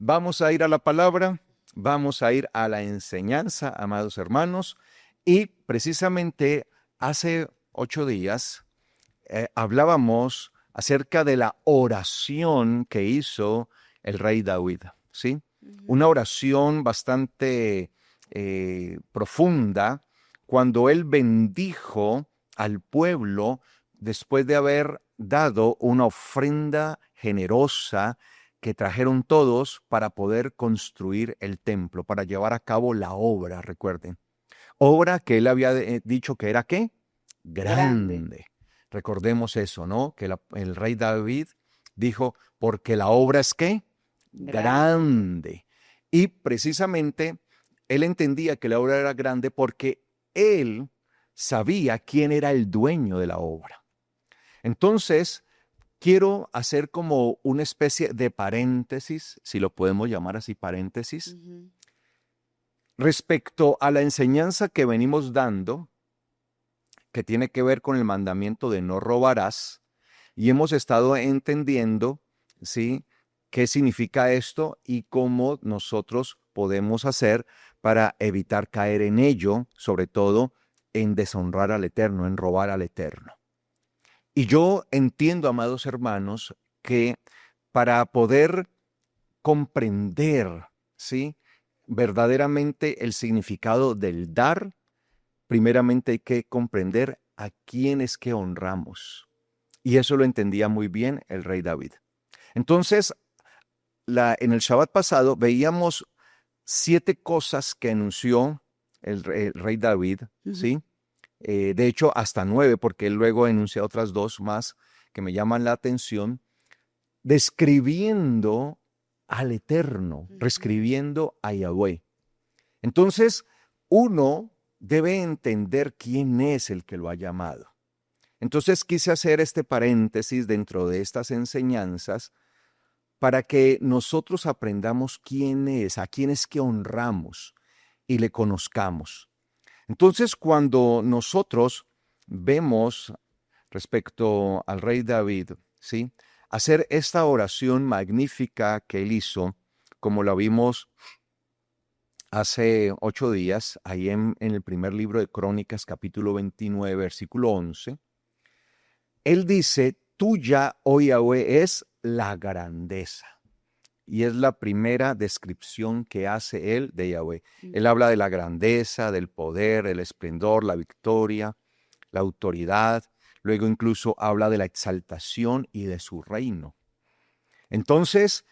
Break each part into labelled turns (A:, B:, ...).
A: Vamos a ir a la palabra, vamos a ir a la enseñanza, amados hermanos, y precisamente hace 8 días hablábamos acerca de la oración que hizo el rey David, ¿sí? Una oración bastante profunda cuando él bendijo al pueblo después de haber dado una ofrenda generosa que trajeron todos para poder construir el templo, para llevar a cabo la obra, recuerden. Obra que él había dicho que era ¿qué? Grande. Recordemos eso, ¿no? Que el rey David dijo, porque la obra es ¿qué? Grande. Y precisamente él entendía que la obra era grande porque él sabía quién era el dueño de la obra. Entonces, quiero hacer como una especie de paréntesis, si lo podemos llamar así, paréntesis, respecto a la enseñanza que venimos dando, que tiene que ver con el mandamiento de no robarás, y hemos estado entendiendo, ¿sí?, qué significa esto y cómo nosotros podemos hacer para evitar caer en ello, sobre todo en deshonrar al Eterno, en robar al Eterno. Y yo entiendo, amados hermanos, que para poder comprender, ¿sí?, verdaderamente el significado del dar, primeramente hay que comprender a quién es que honramos. Y eso lo entendía muy bien el rey David. Entonces, en el Shabbat pasado veíamos 7 cosas que anunció el rey David, ¿sí? De hecho, hasta 9, porque él luego enuncia otras 2 más que me llaman la atención, describiendo al Eterno, describiendo a Yahweh. Entonces, uno debe entender quién es el que lo ha llamado. Entonces, quise hacer este paréntesis dentro de estas enseñanzas para que nosotros aprendamos quién es, a quién es que honramos y le conozcamos. Entonces, cuando nosotros vemos respecto al rey David, ¿sí?, hacer esta oración magnífica que él hizo, como la vimos hace 8 días, ahí en el primer libro de Crónicas, capítulo 29, versículo 11, él dice, tuya, oh Yahweh, es la grandeza. Y es la primera descripción que hace él de Yahweh. Él habla de la grandeza, del poder, el esplendor, la victoria, la autoridad. Luego incluso habla de la exaltación y de su reino. Entonces,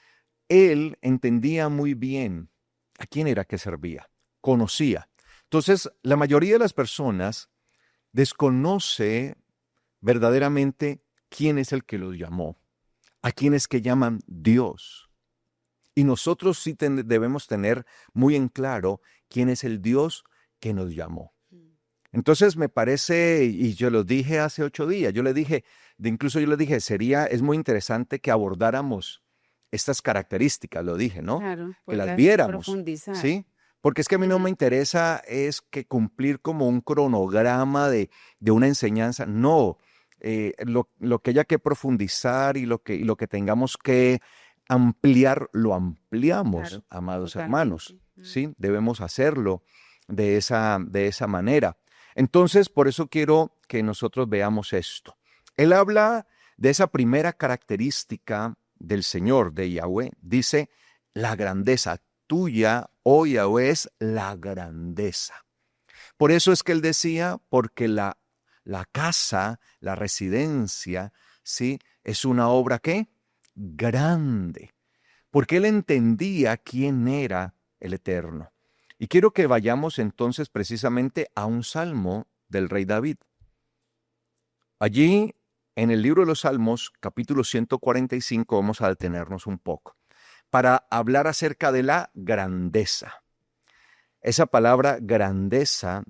A: él entendía muy bien a quién era que servía, conocía. Entonces, la mayoría de las personas desconoce verdaderamente quién es el que los llamó, a quién es que llaman Dios. Y nosotros sí debemos tener muy en claro quién es el Dios que nos llamó. Entonces me parece, y yo lo dije hace 8 días, yo le dije, es muy interesante que abordáramos estas características, lo dije, ¿no?
B: Claro,
A: Que las
B: poderlas
A: viéramos,
B: profundizar.
A: ¿sí? Porque es que a mí no me interesa es que cumplir como un cronograma de una enseñanza, no. Lo que haya que profundizar y lo que tengamos que ampliar, lo ampliamos,
B: Claro,
A: amados hermanos,
B: totalmente.
A: ¿sí? Debemos hacerlo de esa manera. Entonces, por eso quiero que nosotros veamos esto. Él habla de esa primera característica del Señor, de Yahweh. Dice, la grandeza tuya, oh Yahweh, es la grandeza. Por eso es que él decía, porque la casa, la residencia, ¿sí?, es una obra, ¿qué? Grande. Porque él entendía quién era el Eterno. Y quiero que vayamos entonces precisamente a un salmo del rey David. Allí, en el libro de los Salmos, capítulo 145, vamos a detenernos un poco para hablar acerca de la grandeza. Esa palabra grandeza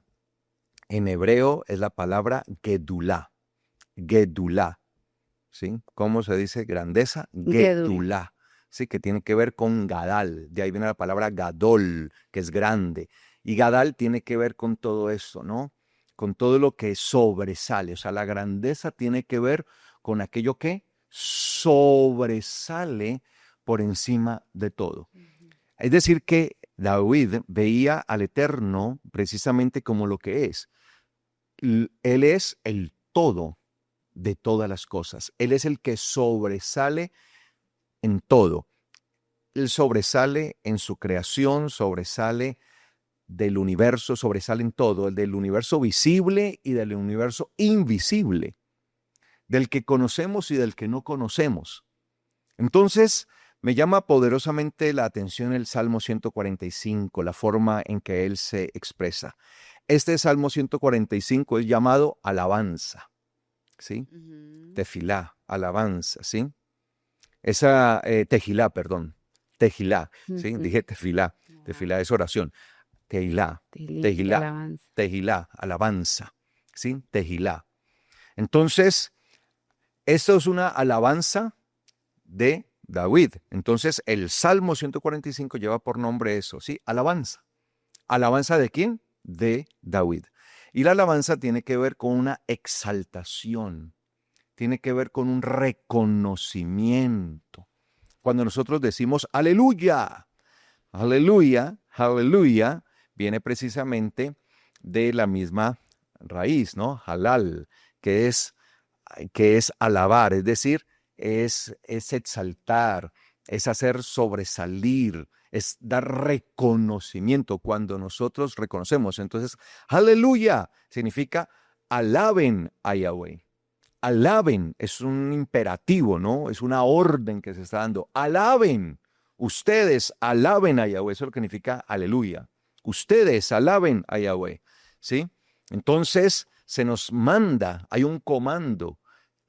A: en hebreo es la palabra gedulá. Gedulá, ¿sí? ¿Cómo se dice grandeza? Gedulá. Sí, que tiene que ver con Gadal. De ahí viene la palabra Gadol, que es grande. Y Gadal tiene que ver con todo eso, ¿no? Con todo lo que sobresale. O sea, la grandeza tiene que ver con aquello que sobresale por encima de todo. Es decir, que David veía al Eterno precisamente como lo que es. Él es el todo de todas las cosas. Él es el que sobresale en todo. Él sobresale en su creación, sobresale del universo, sobresale en todo, del universo visible y del universo invisible, del que conocemos y del que no conocemos. Entonces, me llama poderosamente la atención el Salmo 145, la forma en que él se expresa. Este Salmo 145 es llamado alabanza, ¿sí? Tefilá, alabanza, ¿sí? Esa, tejilá, perdón, tejilá, ¿sí? Dije tefilá, tefilá es oración. Tejilá, tejilá, tejilá, alabanza, ¿sí? Tejilá. Entonces, esto es una alabanza de David. Entonces, el Salmo 145 lleva por nombre eso, ¿sí? Alabanza. ¿Alabanza de quién? De David. Y la alabanza tiene que ver con una exaltación, tiene que ver con un reconocimiento. Cuando nosotros decimos aleluya, aleluya, aleluya, viene precisamente de la misma raíz, ¿no? Halal, que es alabar, es decir, es exaltar, es hacer sobresalir, es dar reconocimiento cuando nosotros reconocemos. Entonces, aleluya significa alaben a Yahweh. Alaben es un imperativo, ¿no? Es una orden que se está dando. Alaben. Ustedes alaben a Yahweh. Eso es lo que significa aleluya. Ustedes alaben a Yahweh. ¿Sí? Entonces se nos manda, hay un comando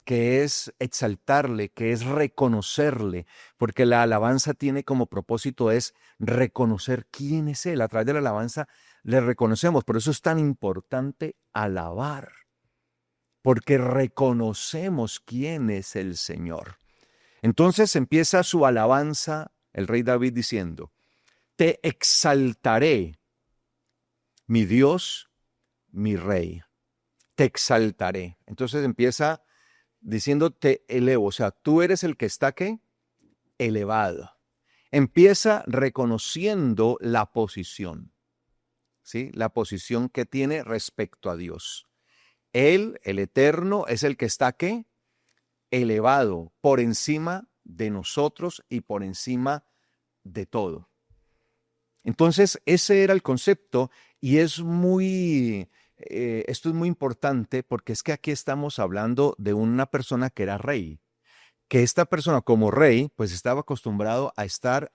A: que es exaltarle, que es reconocerle, porque la alabanza tiene como propósito es reconocer quién es Él. A través de la alabanza le reconocemos. Por eso es tan importante alabar, porque reconocemos quién es el Señor. Entonces empieza su alabanza el rey David diciendo, te exaltaré, mi Dios, mi rey, te exaltaré. Entonces empieza diciendo te elevo, o sea, tú eres el que está ¿qué? Elevado. Empieza reconociendo la posición, ¿sí? La posición que tiene respecto a Dios. Él, el Eterno, es el que está ¿qué? Elevado por encima de nosotros y por encima de todo. Entonces, ese era el concepto y es esto es muy importante porque es que aquí estamos hablando de una persona que era rey, que esta persona como rey, pues estaba acostumbrado a estar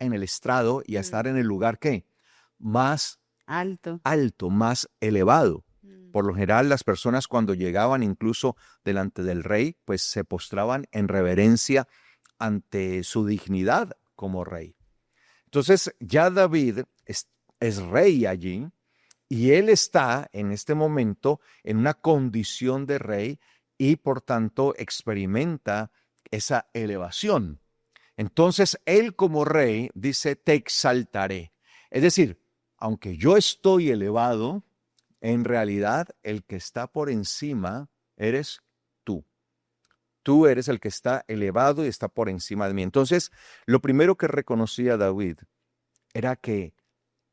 A: en el estrado y a estar en el lugar ¿qué? Más alto, más elevado. Por lo general, las personas cuando llegaban incluso delante del rey, pues se postraban en reverencia ante su dignidad como rey. Entonces, ya David es rey allí y él está en este momento en una condición de rey y por tanto experimenta esa elevación. Entonces, él como rey dice, te exaltaré. Es decir, aunque yo estoy elevado, en realidad el que está por encima eres tú. Tú eres el que está elevado y está por encima de mí. Entonces, lo primero que reconocía David era que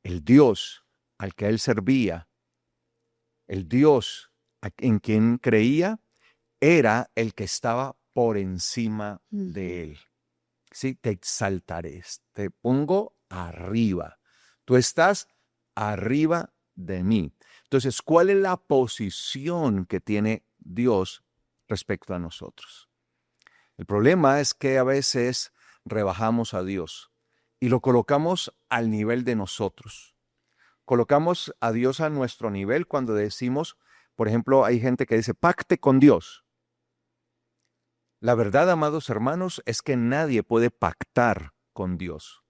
A: el Dios al que él servía, el Dios en quien creía, era el que estaba por encima de él. Sí, te exaltaré, te pongo arriba. Tú estás arriba de mí. Entonces, ¿cuál es la posición que tiene Dios respecto a nosotros? El problema es que a veces rebajamos a Dios y lo colocamos al nivel de nosotros. Colocamos a Dios a nuestro nivel cuando decimos, por ejemplo, hay gente que dice, pacte con Dios. La verdad, amados hermanos, es que nadie puede pactar con Dios,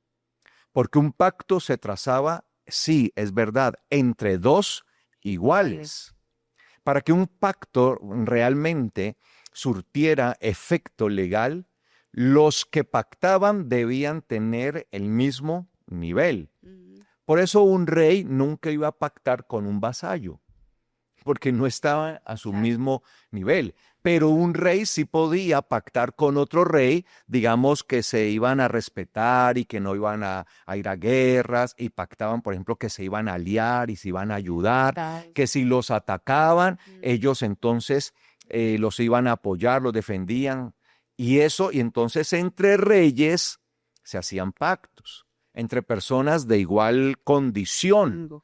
A: porque un pacto se trazaba, sí, es verdad, entre dos iguales. Para que un pacto realmente surtiera efecto legal, los que pactaban debían tener el mismo nivel. Por eso un rey nunca iba a pactar con un vasallo, porque no estaban a su mismo nivel. Pero un rey sí podía pactar con otro rey, digamos que se iban a respetar y que no iban a ir a guerras, y pactaban, por ejemplo, que se iban a aliar y se iban a ayudar, que si los atacaban, ellos entonces los iban a apoyar, los defendían, y entonces entre reyes se hacían pactos, entre personas de igual condición.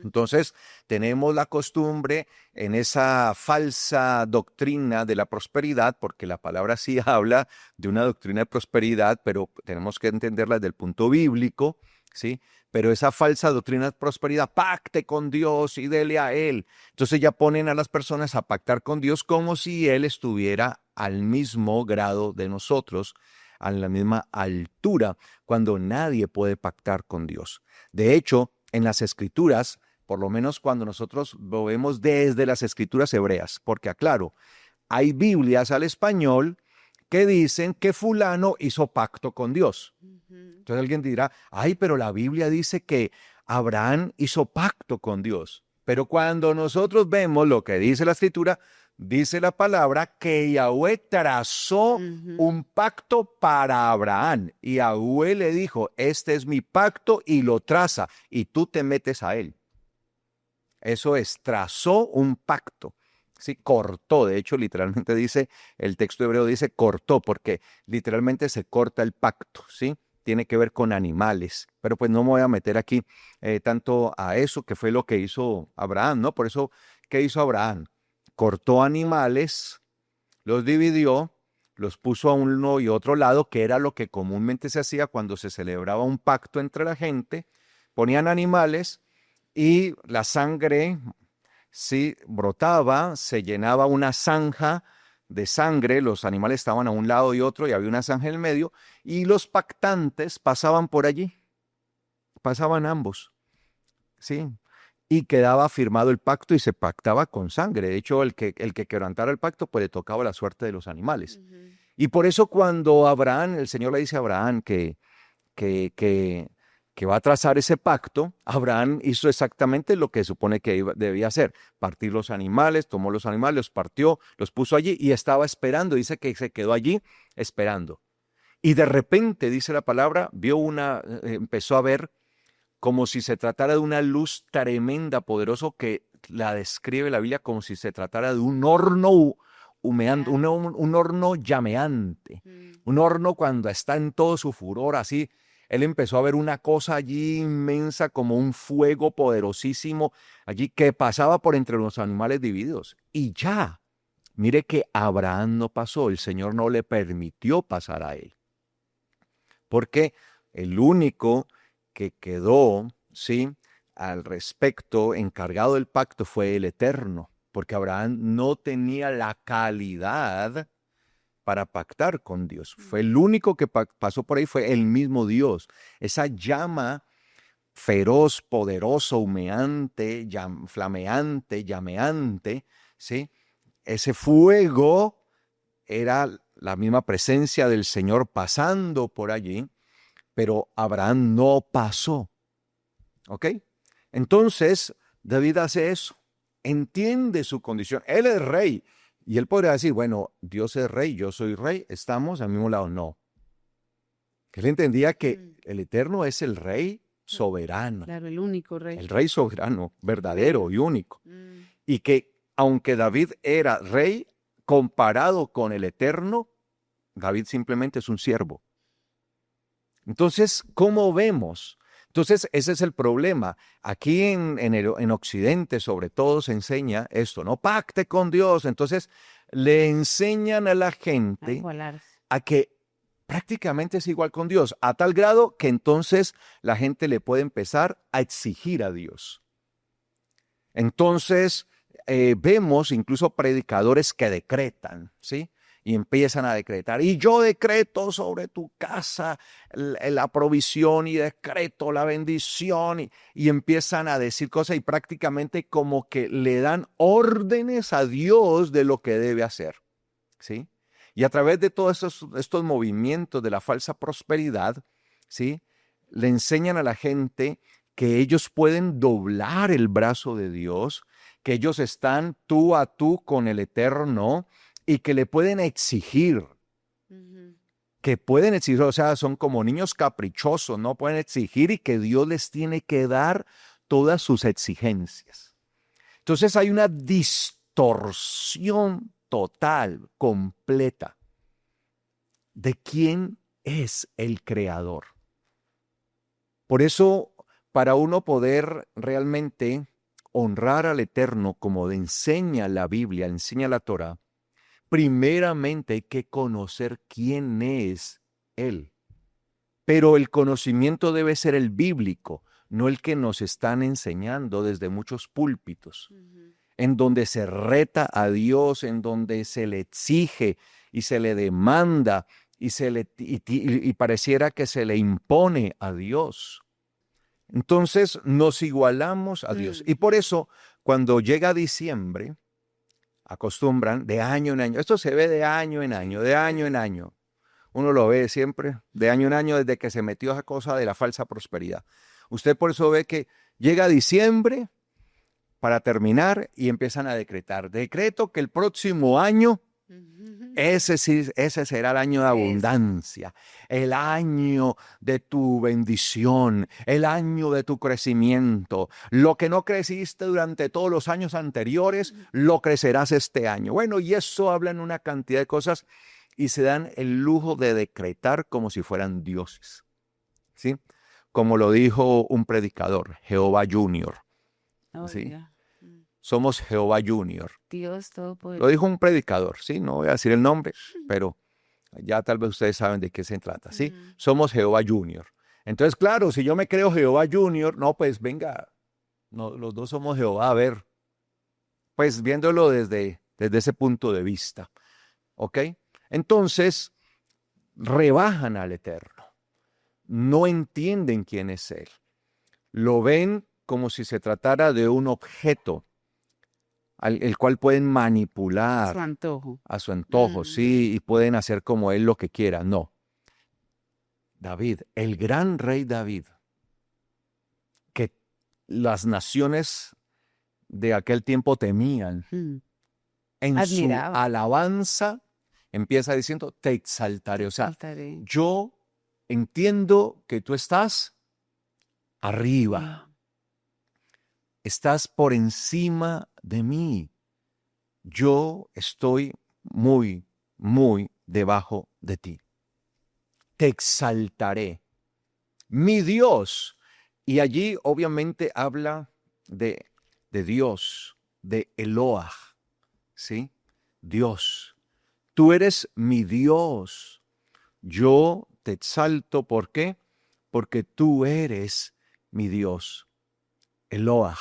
A: Entonces, tenemos la costumbre en esa falsa doctrina de la prosperidad, porque la palabra sí habla de una doctrina de prosperidad, pero tenemos que entenderla desde el punto bíblico, ¿sí? Pero esa falsa doctrina de prosperidad, pacte con Dios y dele a Él. Entonces ya ponen a las personas a pactar con Dios como si Él estuviera al mismo grado de nosotros, a la misma altura, cuando nadie puede pactar con Dios. De hecho, en las Escrituras, por lo menos cuando nosotros lo vemos desde las Escrituras hebreas, porque aclaro, hay Biblias al español que dicen que fulano hizo pacto con Dios. Entonces alguien dirá, ay, pero la Biblia dice que Abraham hizo pacto con Dios. Pero cuando nosotros vemos lo que dice la Escritura, dice la palabra que Yahweh trazó un pacto para Abraham. Y Yahweh le dijo, este es mi pacto, y lo traza, y tú te metes a él. Eso es, trazó un pacto. Sí, cortó, de hecho literalmente dice, el texto hebreo dice cortó, porque literalmente se corta el pacto, ¿sí? Tiene que ver con animales, pero pues no me voy a meter aquí tanto a eso, que fue lo que hizo Abraham, ¿no? Por eso, ¿qué hizo Abraham? Cortó animales, los dividió, los puso a uno y otro lado, que era lo que comúnmente se hacía cuando se celebraba un pacto entre la gente, ponían animales y la sangre, sí, brotaba, se llenaba una zanja de sangre, los animales estaban a un lado y otro y había una zanja en el medio, y los pactantes pasaban por allí, pasaban ambos, ¿sí? Y quedaba firmado el pacto y se pactaba con sangre. De hecho, el que quebrantara el pacto, pues le tocaba la suerte de los animales. Y por eso cuando el Señor le dice a Abraham que, que va a trazar ese pacto, Abraham hizo exactamente lo que supone que debía hacer: partir los animales, tomó los animales, los partió, los puso allí y estaba esperando. Dice que se quedó allí esperando. Y de repente, dice la palabra, empezó a ver como si se tratara de una luz tremenda, poderoso, que la describe la Biblia como si se tratara de un horno humeante, un horno llameante, un horno cuando está en todo su furor, así. Él empezó a ver una cosa allí inmensa, como un fuego poderosísimo, allí que pasaba por entre los animales divididos. Y ya, mire que Abraham no pasó, el Señor no le permitió pasar a él. Porque el único que quedó, ¿sí?, al respecto, encargado del pacto, fue el Eterno, porque Abraham no tenía la calidad para pactar con Dios. Fue el único que pasó por ahí, fue el mismo Dios. Esa llama feroz, poderosa, humeante, flameante, llameante, ¿sí? Ese fuego era la misma presencia del Señor pasando por allí, pero Abraham no pasó. ¿Ok? Entonces, David hace eso, entiende su condición. Él es rey y él podría decir, bueno, Dios es rey, yo soy rey, estamos al mismo lado. No. Él entendía que el Eterno es el rey soberano.
B: Claro, el único rey.
A: El rey soberano, verdadero y único. Y que aunque David era rey, comparado con el Eterno, David simplemente es un siervo. Entonces, ¿cómo vemos? Entonces, ese es el problema. Aquí en Occidente, sobre todo, se enseña esto, ¿no? Pacte con Dios. Entonces, le enseñan a la gente a que prácticamente es igual con Dios, a tal grado que entonces la gente le puede empezar a exigir a Dios. Entonces, vemos incluso predicadores que decretan, ¿sí? Y empiezan a decretar, y yo decreto sobre tu casa la provisión, y decreto la bendición, y empiezan a decir cosas, y prácticamente como que le dan órdenes a Dios de lo que debe hacer, ¿sí? Y a través de todos estos movimientos de la falsa prosperidad, ¿sí?, le enseñan a la gente que ellos pueden doblar el brazo de Dios, que ellos están tú a tú con el Eterno y que le pueden exigir, o sea, son como niños caprichosos, no pueden exigir y que Dios les tiene que dar todas sus exigencias. Entonces hay una distorsión total, completa, de quién es el creador. Por eso, para uno poder realmente honrar al Eterno como enseña la Biblia, enseña la Torá, primeramente hay que conocer quién es Él. Pero el conocimiento debe ser el bíblico, no el que nos están enseñando desde muchos púlpitos, en donde se reta a Dios, en donde se le exige y se le demanda y pareciera que se le impone a Dios. Entonces nos igualamos a Dios. Y por eso, cuando llega diciembre, acostumbran de año en año. Esto se ve de año en año, de año en año. Uno lo ve siempre, de año en año, desde que se metió esa cosa de la falsa prosperidad. Usted por eso ve que llega diciembre para terminar y empiezan a decretar. Decreto que el próximo año, ese será el año de abundancia, el año de tu bendición, el año de tu crecimiento. Lo que no creciste durante todos los años anteriores, lo crecerás este año. Bueno, y eso habla en una cantidad de cosas y se dan el lujo de decretar como si fueran dioses, ¿sí? Como lo dijo un predicador, Jehová Junior, ¿sí? Somos Jehová Junior.
B: Dios Todopoderoso.
A: Lo dijo un predicador, ¿sí? No voy a decir el nombre, pero ya tal vez ustedes saben de qué se trata, ¿sí? Somos Jehová Junior. Entonces, claro, si yo me creo Jehová Junior, no, pues venga, no, los dos somos Jehová, a ver, pues viéndolo desde ese punto de vista, ¿ok? Entonces, rebajan al Eterno, no entienden quién es Él, lo ven como si se tratara de un objeto, el cual pueden manipular a su antojo, sí, y pueden hacer como él lo que quiera. No. David, el gran rey David, que las naciones de aquel tiempo temían, en
B: Admiraba.
A: su alabanza empieza diciendo, te exaltaré. O sea, yo entiendo que tú estás arriba. Estás por encima de mí. Yo estoy muy, muy debajo de ti. Te exaltaré. Mi Dios. Y allí obviamente habla de Dios, de Eloah, ¿sí? Dios. Tú eres mi Dios. Yo te exalto. ¿Por qué? Porque tú eres mi Dios. Eloah,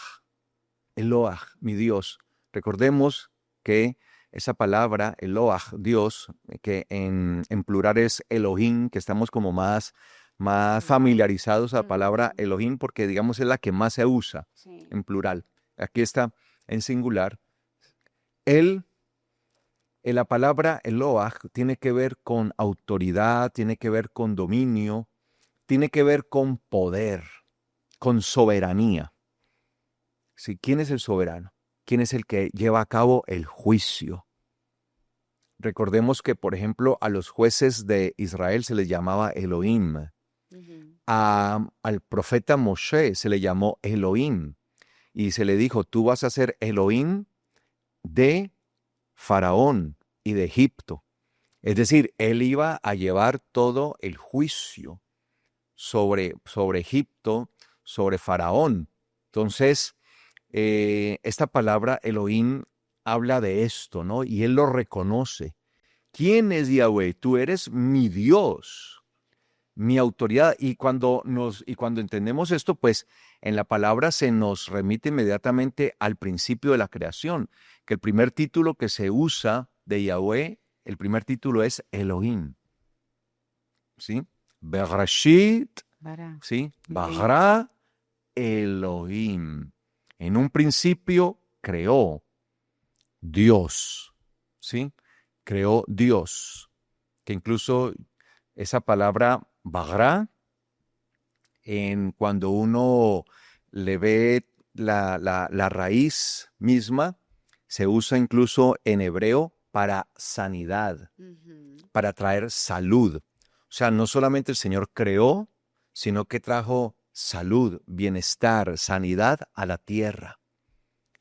A: Eloah, mi Dios. Recordemos que esa palabra, Eloah, Dios, que en plural es Elohim, que estamos como más familiarizados a la palabra Elohim, porque digamos es la que más se usa en plural. Aquí está en singular. La palabra Eloah tiene que ver con autoridad, tiene que ver con dominio, tiene que ver con poder, con soberanía. ¿Sí? ¿Quién es el soberano? ¿Quién es el que lleva a cabo el juicio? Recordemos que, por ejemplo, a los jueces de Israel se les llamaba Elohim. Al profeta Moshe se le llamó Elohim. Y se le dijo, tú vas a ser Elohim de Faraón y de Egipto. Es decir, él iba a llevar todo el juicio sobre Egipto, sobre Faraón. Entonces, esta palabra Elohim habla de esto, ¿no? Y él lo reconoce. ¿Quién es Yahweh? Tú eres mi Dios, mi autoridad. Y cuando entendemos esto, pues en la palabra se nos remite inmediatamente al principio de la creación, que el primer título que se usa de Yahweh, el primer título es Elohim. ¿Sí? Bereshit, ¿sí? Bara Elohim. En un principio creó Dios, ¿sí? Creó Dios, que incluso esa palabra Bara, cuando uno le ve la raíz misma se usa incluso en hebreo para sanidad, para traer salud. O sea, no solamente el Señor creó, sino que trajo salud, bienestar, sanidad a la tierra.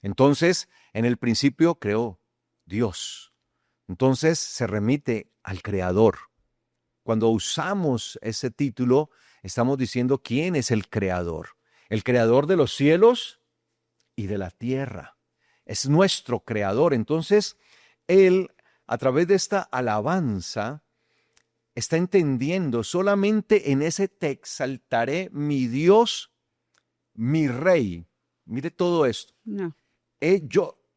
A: Entonces, en el principio creó Dios. Entonces se remite al Creador. Cuando usamos ese título, estamos diciendo quién es el Creador. El Creador de los cielos y de la tierra. Es nuestro Creador. Entonces, Él, a través de esta alabanza, está entendiendo solamente en ese te exaltaré, mi Dios, mi Rey. Mire todo esto.
B: No,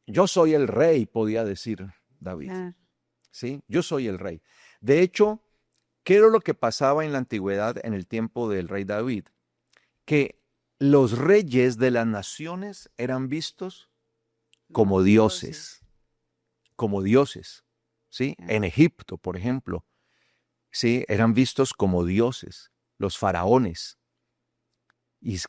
A: Yo soy el Rey, podía decir David.
B: claro.
A: ¿Sí? Yo soy el Rey. De hecho, ¿qué era lo que pasaba en la antigüedad en el tiempo del rey David? Que los reyes de las naciones eran vistos como dioses, ¿sí? En Egipto, por ejemplo, ¿sí? Eran vistos como dioses, los faraones, y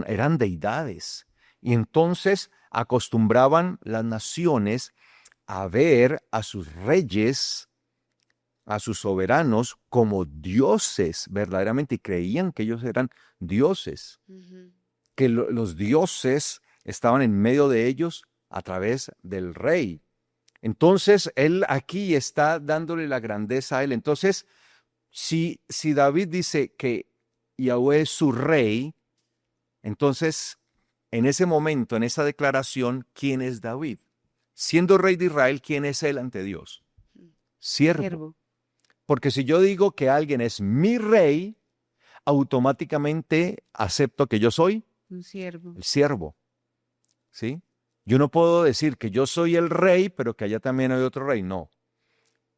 A: eran deidades. Y entonces acostumbraban las naciones a ver a sus reyes, a sus soberanos, como dioses verdaderamente, y creían que ellos eran dioses, que los dioses estaban en medio de ellos a través del rey. Entonces, él aquí está dándole la grandeza a él. Entonces, si David dice que Yahweh es su rey, entonces, en ese momento, en esa declaración, ¿quién es David? Siendo rey de Israel, ¿quién es él ante Dios? Siervo. Porque si yo digo que alguien es mi rey, automáticamente acepto que yo soy
B: Un siervo.
A: el siervo. ¿Sí? Yo no puedo decir que yo soy el rey, pero que allá también hay otro rey. No.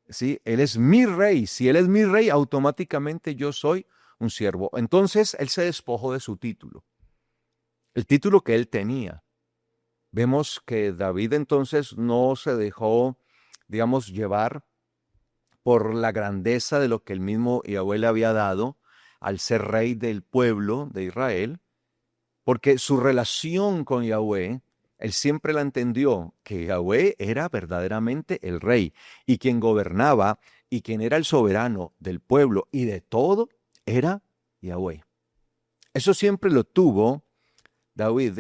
A: ¿Sí? Él es mi rey. Si él es mi rey, automáticamente yo soy un siervo. Entonces, él se despojó de su título. El título que él tenía. Vemos que David entonces no se dejó, digamos, llevar por la grandeza de lo que el mismo Yahweh le había dado al ser rey del pueblo de Israel, porque su relación con Yahweh, él siempre la entendió, que Yahweh era verdaderamente el rey, y quien gobernaba, y quien era el soberano del pueblo y de todo, era Yahweh. Eso siempre lo tuvo David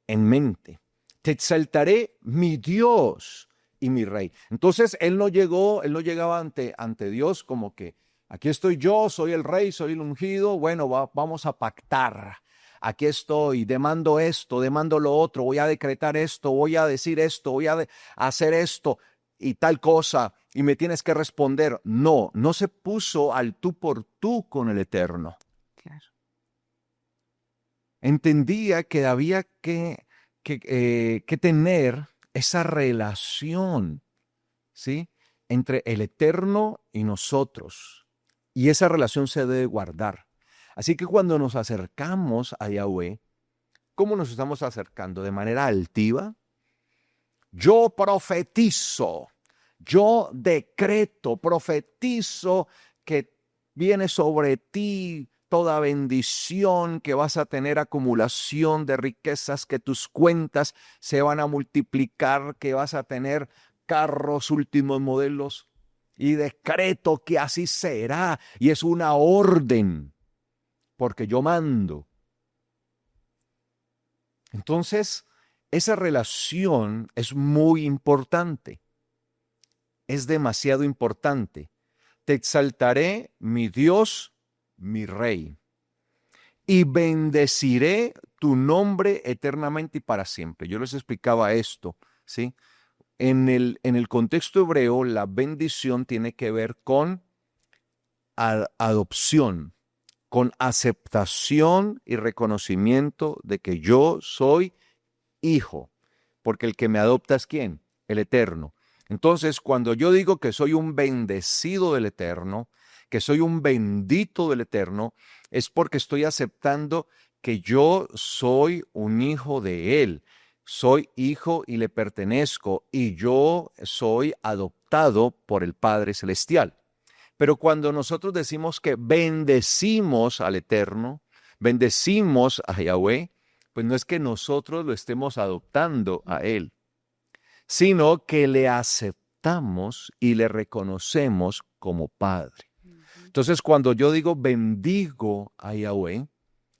A: en mente. Te exaltaré, mi Dios y mi rey. Entonces él no llegaba ante Dios como que aquí estoy yo, soy el rey, soy el ungido, bueno, vamos a pactar. Aquí estoy, demando esto, demando lo otro, voy a decretar esto, voy a decir esto, voy a hacer esto y tal cosa, y me tienes que responder. No se puso al tú por tú con el Eterno.
B: Claro.
A: Entendía que había que tener esa relación, ¿sí? Entre el Eterno y nosotros. Y esa relación se debe guardar. Así que cuando nos acercamos a Yahweh, ¿cómo nos estamos acercando? ¿De manera altiva? Yo profetizo, yo decreto, profetizo que viene sobre ti toda bendición, que vas a tener acumulación de riquezas, que tus cuentas se van a multiplicar, que vas a tener carros últimos modelos, y decreto que así será, y es una orden, porque yo mando. Entonces, esa relación es muy importante, es demasiado importante. Te exaltaré, mi Dios, mi Rey, y bendeciré tu nombre eternamente y para siempre. Yo les explicaba esto, ¿sí? En el contexto hebreo, la bendición tiene que ver con adopción, con aceptación y reconocimiento de que yo soy hijo, porque el que me adopta es ¿quién? El Eterno. Entonces, cuando yo digo que soy un bendecido del Eterno, que soy un bendito del Eterno, es porque estoy aceptando que yo soy un hijo de Él. Soy hijo y le pertenezco, y yo soy adoptado por el Padre Celestial. Pero cuando nosotros decimos que bendecimos al Eterno, bendecimos a Yahweh, pues no es que nosotros lo estemos adoptando a Él, sino que le aceptamos y le reconocemos como Padre. Entonces, cuando yo digo bendigo a Yahweh,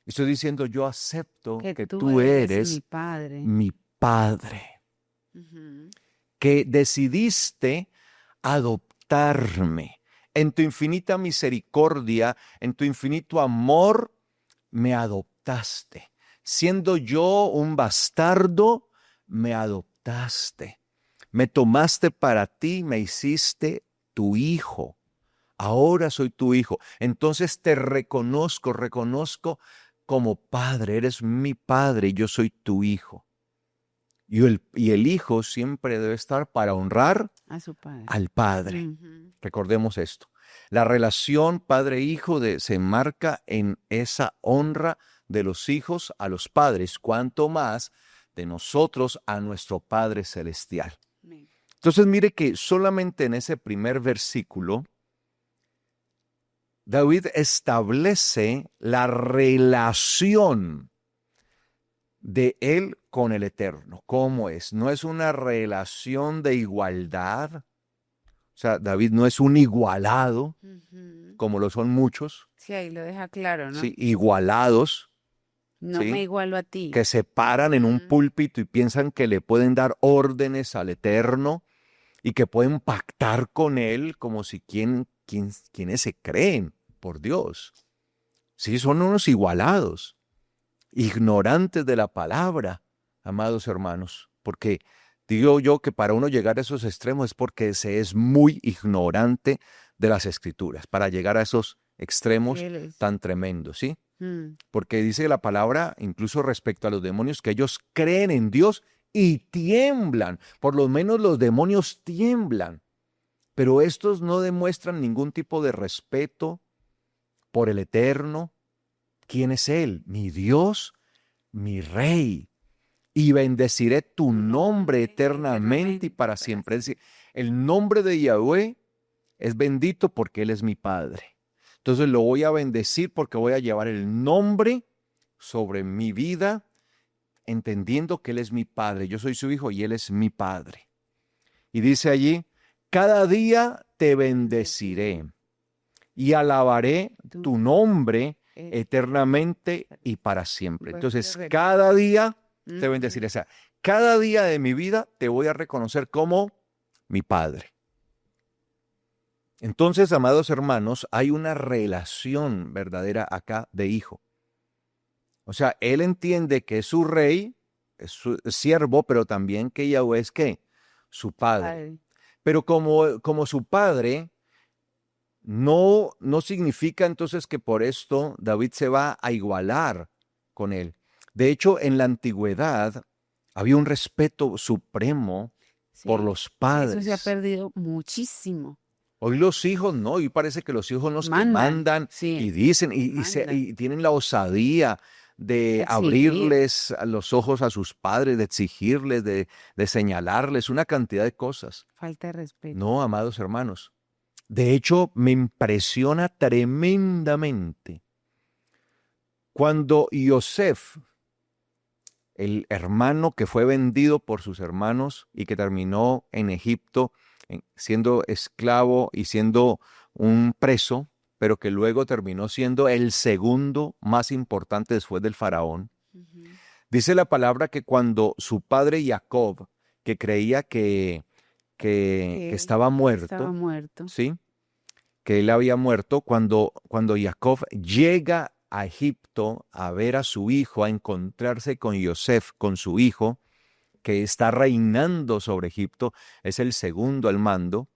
A: estoy diciendo yo acepto que tú eres mi Padre, que decidiste adoptarme. En tu infinita misericordia, en tu infinito amor, me adoptaste. Siendo yo un bastardo, me adoptaste. Me tomaste para ti, me hiciste tu hijo. Ahora soy tu hijo. Entonces te reconozco como padre. Eres mi padre y yo soy tu hijo. Y el hijo siempre debe estar para honrar
B: a su padre.
A: Al padre. Recordemos esto. La relación padre-hijo se marca en esa honra de los hijos a los padres, cuanto más de nosotros a nuestro Padre Celestial. Entonces mire que solamente en ese primer versículo, David establece la relación de él con el Eterno. ¿Cómo es? No es una relación de igualdad. O sea, David no es un igualado, como lo son muchos.
B: Sí, ahí lo deja claro, ¿no?
A: Sí, igualados.
B: No
A: ¿sí?
B: me igualo a ti.
A: Que se paran en un púlpito y piensan que le pueden dar órdenes al Eterno y que pueden pactar con él como si quienes se creen por Dios. Sí, son unos igualados, ignorantes de la palabra, amados hermanos, porque digo yo que para uno llegar a esos extremos es porque se es muy ignorante de las Escrituras, para llegar a esos extremos tan tremendos, ¿sí? Porque dice la palabra, incluso respecto a los demonios, que ellos creen en Dios y tiemblan. Por lo menos los demonios tiemblan. Pero estos no demuestran ningún tipo de respeto por el Eterno. ¿Quién es Él? Mi Dios, mi Rey. Y bendeciré tu nombre eternamente y para siempre. Es decir, el nombre de Yahweh es bendito porque Él es mi Padre. Entonces lo voy a bendecir porque voy a llevar el nombre sobre mi vida, entendiendo que Él es mi Padre. Yo soy su hijo y Él es mi Padre. Y dice allí, cada día te bendeciré y alabaré tu nombre eternamente y para siempre. Entonces, cada día te bendeciré. O sea, cada día de mi vida te voy a reconocer como mi Padre. Entonces, amados hermanos, hay una relación verdadera acá de hijo. O sea, él entiende que es su rey, es su siervo, pero también que Yahweh es ¿qué? Su padre. Pero como su padre, no significa entonces que por esto David se va a igualar con él. De hecho, en la antigüedad había un respeto supremo por los padres.
B: Eso se ha perdido muchísimo.
A: Hoy los hijos no, hoy parece que los hijos nos mandan y dicen y tienen la osadía de abrirles los ojos a sus padres, de exigirles, de señalarles una cantidad de cosas.
B: Falta de respeto.
A: No, amados hermanos. De hecho, me impresiona tremendamente cuando Yosef, el hermano que fue vendido por sus hermanos y que terminó en Egipto, siendo esclavo y siendo un preso, pero que luego terminó siendo el segundo más importante después del faraón. Dice la palabra que cuando su padre Jacob, que creía que estaba muerto, ¿sí? Que él había muerto, cuando Jacob llega a Egipto a ver a su hijo, a encontrarse con Yosef, con su hijo, que está reinando sobre Egipto, es el segundo al mando.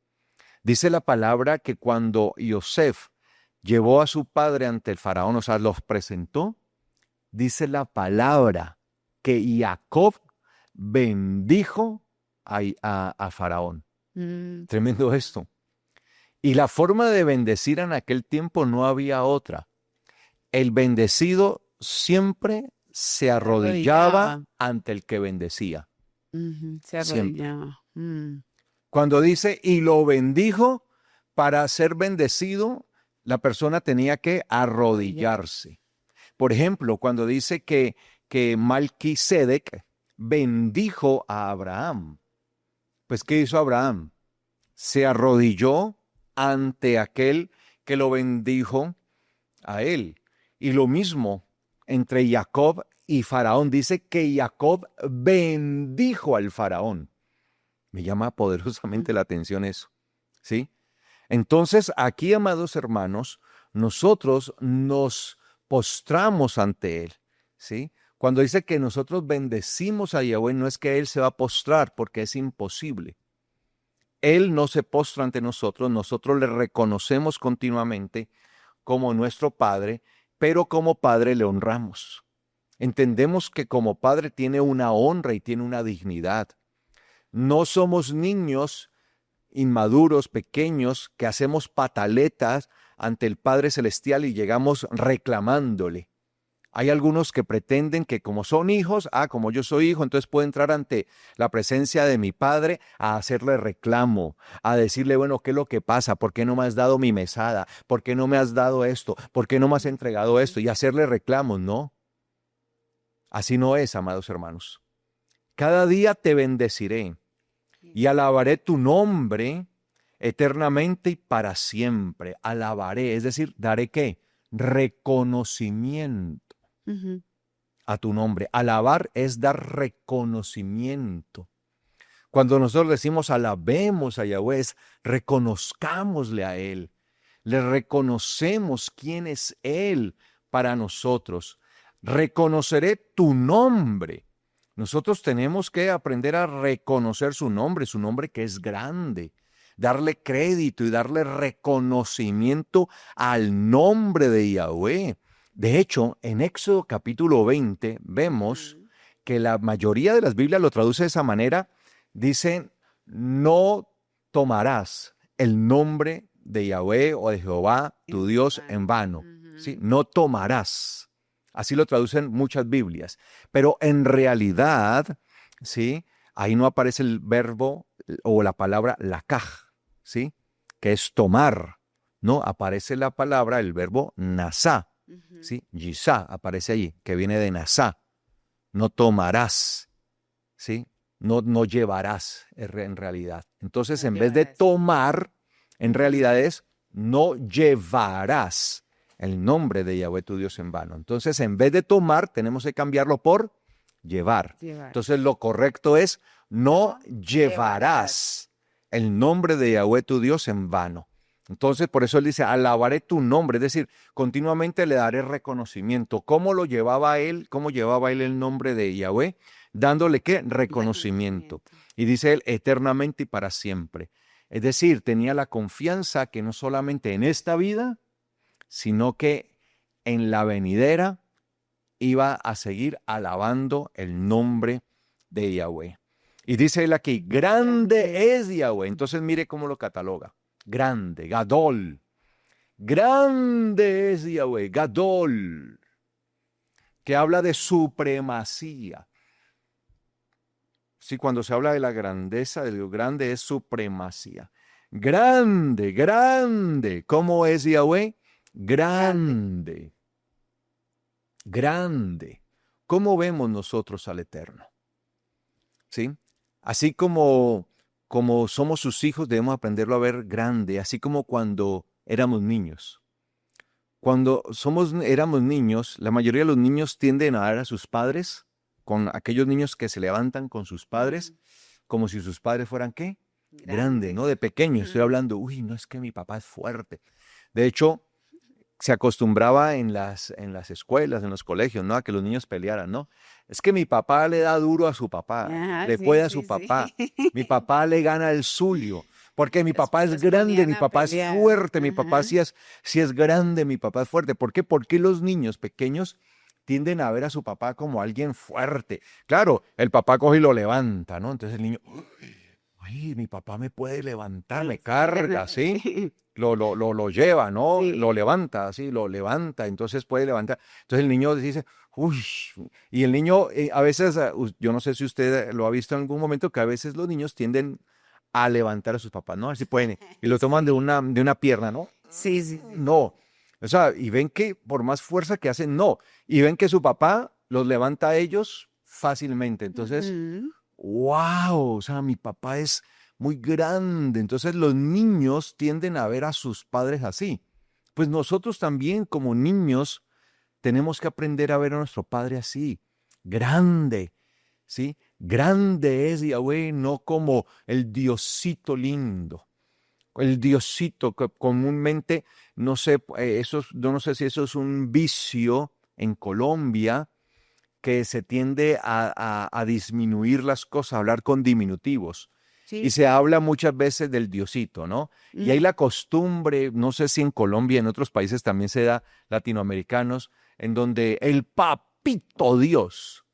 A: Dice la palabra que cuando Yosef llevó a su padre ante el faraón, o sea, los presentó, dice la palabra que Jacob bendijo a faraón. Tremendo esto. Y la forma de bendecir en aquel tiempo no había otra. El bendecido siempre se arrodillaba ante el que bendecía.
B: Se arrodillaba.
A: Cuando dice, y lo bendijo, para ser bendecido, la persona tenía que arrodillarse. Por ejemplo, cuando dice que que Melquisedec bendijo a Abraham. Pues, ¿qué hizo Abraham? Se arrodilló ante aquel que lo bendijo a él. Y lo mismo entre Jacob y Faraón. Dice que Jacob bendijo al Faraón. Me llama poderosamente la atención eso, ¿sí? Entonces, aquí, amados hermanos, nosotros nos postramos ante Él, ¿sí? Cuando dice que nosotros bendecimos a Yahweh, no es que Él se va a postrar, porque es imposible. Él no se postra ante nosotros le reconocemos continuamente como nuestro Padre, pero como Padre le honramos. Entendemos que como Padre tiene una honra y tiene una dignidad. No somos niños inmaduros, pequeños, que hacemos pataletas ante el Padre Celestial y llegamos reclamándole. Hay algunos que pretenden que como son hijos, como yo soy hijo, entonces puedo entrar ante la presencia de mi Padre a hacerle reclamo, a decirle, bueno, ¿qué es lo que pasa? ¿Por qué no me has dado mi mesada? ¿Por qué no me has dado esto? ¿Por qué no me has entregado esto? Y hacerle reclamos, no. Así no es, amados hermanos. Cada día te bendeciré y alabaré tu nombre eternamente y para siempre. Alabaré, es decir, daré ¿qué? Reconocimiento a tu nombre. Alabar es dar reconocimiento. Cuando nosotros decimos alabemos a Yahweh, es reconozcámosle a Él. Le reconocemos quién es Él para nosotros. Reconoceré tu nombre. Nosotros tenemos que aprender a reconocer su nombre que es grande, darle crédito y darle reconocimiento al nombre de Yahweh. De hecho, en Éxodo capítulo 20 vemos que la mayoría de las Biblias lo traduce de esa manera. Dicen, no tomarás el nombre de Yahweh o de Jehová, tu Dios, en vano. ¿Sí? No tomarás. Así lo traducen muchas Biblias. Pero en realidad, ¿sí? Ahí no aparece el verbo o la palabra lakaj, ¿sí? Que es tomar. No, aparece la palabra, el verbo nasá, ¿sí? Yisá aparece allí, que viene de nasá. No tomarás, ¿sí? No llevarás en realidad. Entonces, en vez de tomar, en realidad es no llevarás el nombre de Yahweh tu Dios en vano. Entonces, en vez de tomar, tenemos que cambiarlo por llevar. Entonces, lo correcto es no llevarás el nombre de Yahweh tu Dios en vano. Entonces, por eso él dice, alabaré tu nombre, es decir, continuamente le daré reconocimiento. ¿Cómo lo llevaba él? ¿Cómo llevaba él el nombre de Yahweh? Dándole, ¿qué? Reconocimiento. Y dice él, eternamente y para siempre. Es decir, tenía la confianza que no solamente en esta vida, sino que en la venidera iba a seguir alabando el nombre de Yahweh. Y dice él aquí, grande es Yahweh. Entonces mire cómo lo cataloga. Grande, Gadol. Grande es Yahweh, Gadol. Que habla de supremacía. Sí, cuando se habla de la grandeza, de lo grande es supremacía. Grande, grande. ¿Cómo es Yahweh? Grande. Grande. ¿Cómo vemos nosotros al Eterno? ¿Sí? Así como somos sus hijos, debemos aprenderlo a ver grande, así como cuando éramos niños. Cuando éramos niños, la mayoría de los niños tienden a ver a sus padres, con aquellos niños que se levantan con sus padres, como si sus padres fueran, ¿qué? Grande, ¿no? De pequeño estoy hablando, no es que mi papá es fuerte. De hecho, se acostumbraba en las escuelas, en los colegios, ¿no? A que los niños pelearan, ¿no? Es que mi papá le da duro a su papá, le puede a su papá. Mi papá le gana el suyo, porque mi papá es grande, mi papá es fuerte, mi papá sí es grande, mi papá es fuerte. ¿Por qué? Porque los niños pequeños tienden a ver a su papá como alguien fuerte. Claro, el papá coge y lo levanta, ¿no? Entonces el niño, ay, mi papá me puede levantar, me carga, ¿sí? Lo lleva, ¿no? Sí. Lo levanta, ¿sí? Lo levanta, entonces puede levantar. Entonces el niño dice, uy, y el niño a veces, yo no sé si usted lo ha visto en algún momento, que a veces los niños tienden a levantar a sus papás, ¿no? Así pueden, y lo toman de una pierna, ¿no?
B: Sí.
A: No, o sea, y ven que por más fuerza que hacen, no. Y ven que su papá los levanta a ellos fácilmente. Entonces,
B: Ujú.
A: wow, o sea, mi papá es muy grande. Entonces los niños tienden a ver a sus padres así. Pues nosotros también como niños tenemos que aprender a ver a nuestro padre así, grande, ¿sí? Grande es Yahweh, no como el Diosito lindo. El Diosito que comúnmente, no sé, no sé si eso es un vicio en Colombia, que se tiende a disminuir las cosas, a hablar con diminutivos. Y
B: Sí.
A: se habla muchas veces del Diosito, ¿no? Y hay
B: Mm.
A: la costumbre, no sé si en Colombia, en otros países también se da, latinoamericanos, en donde el papito Dios,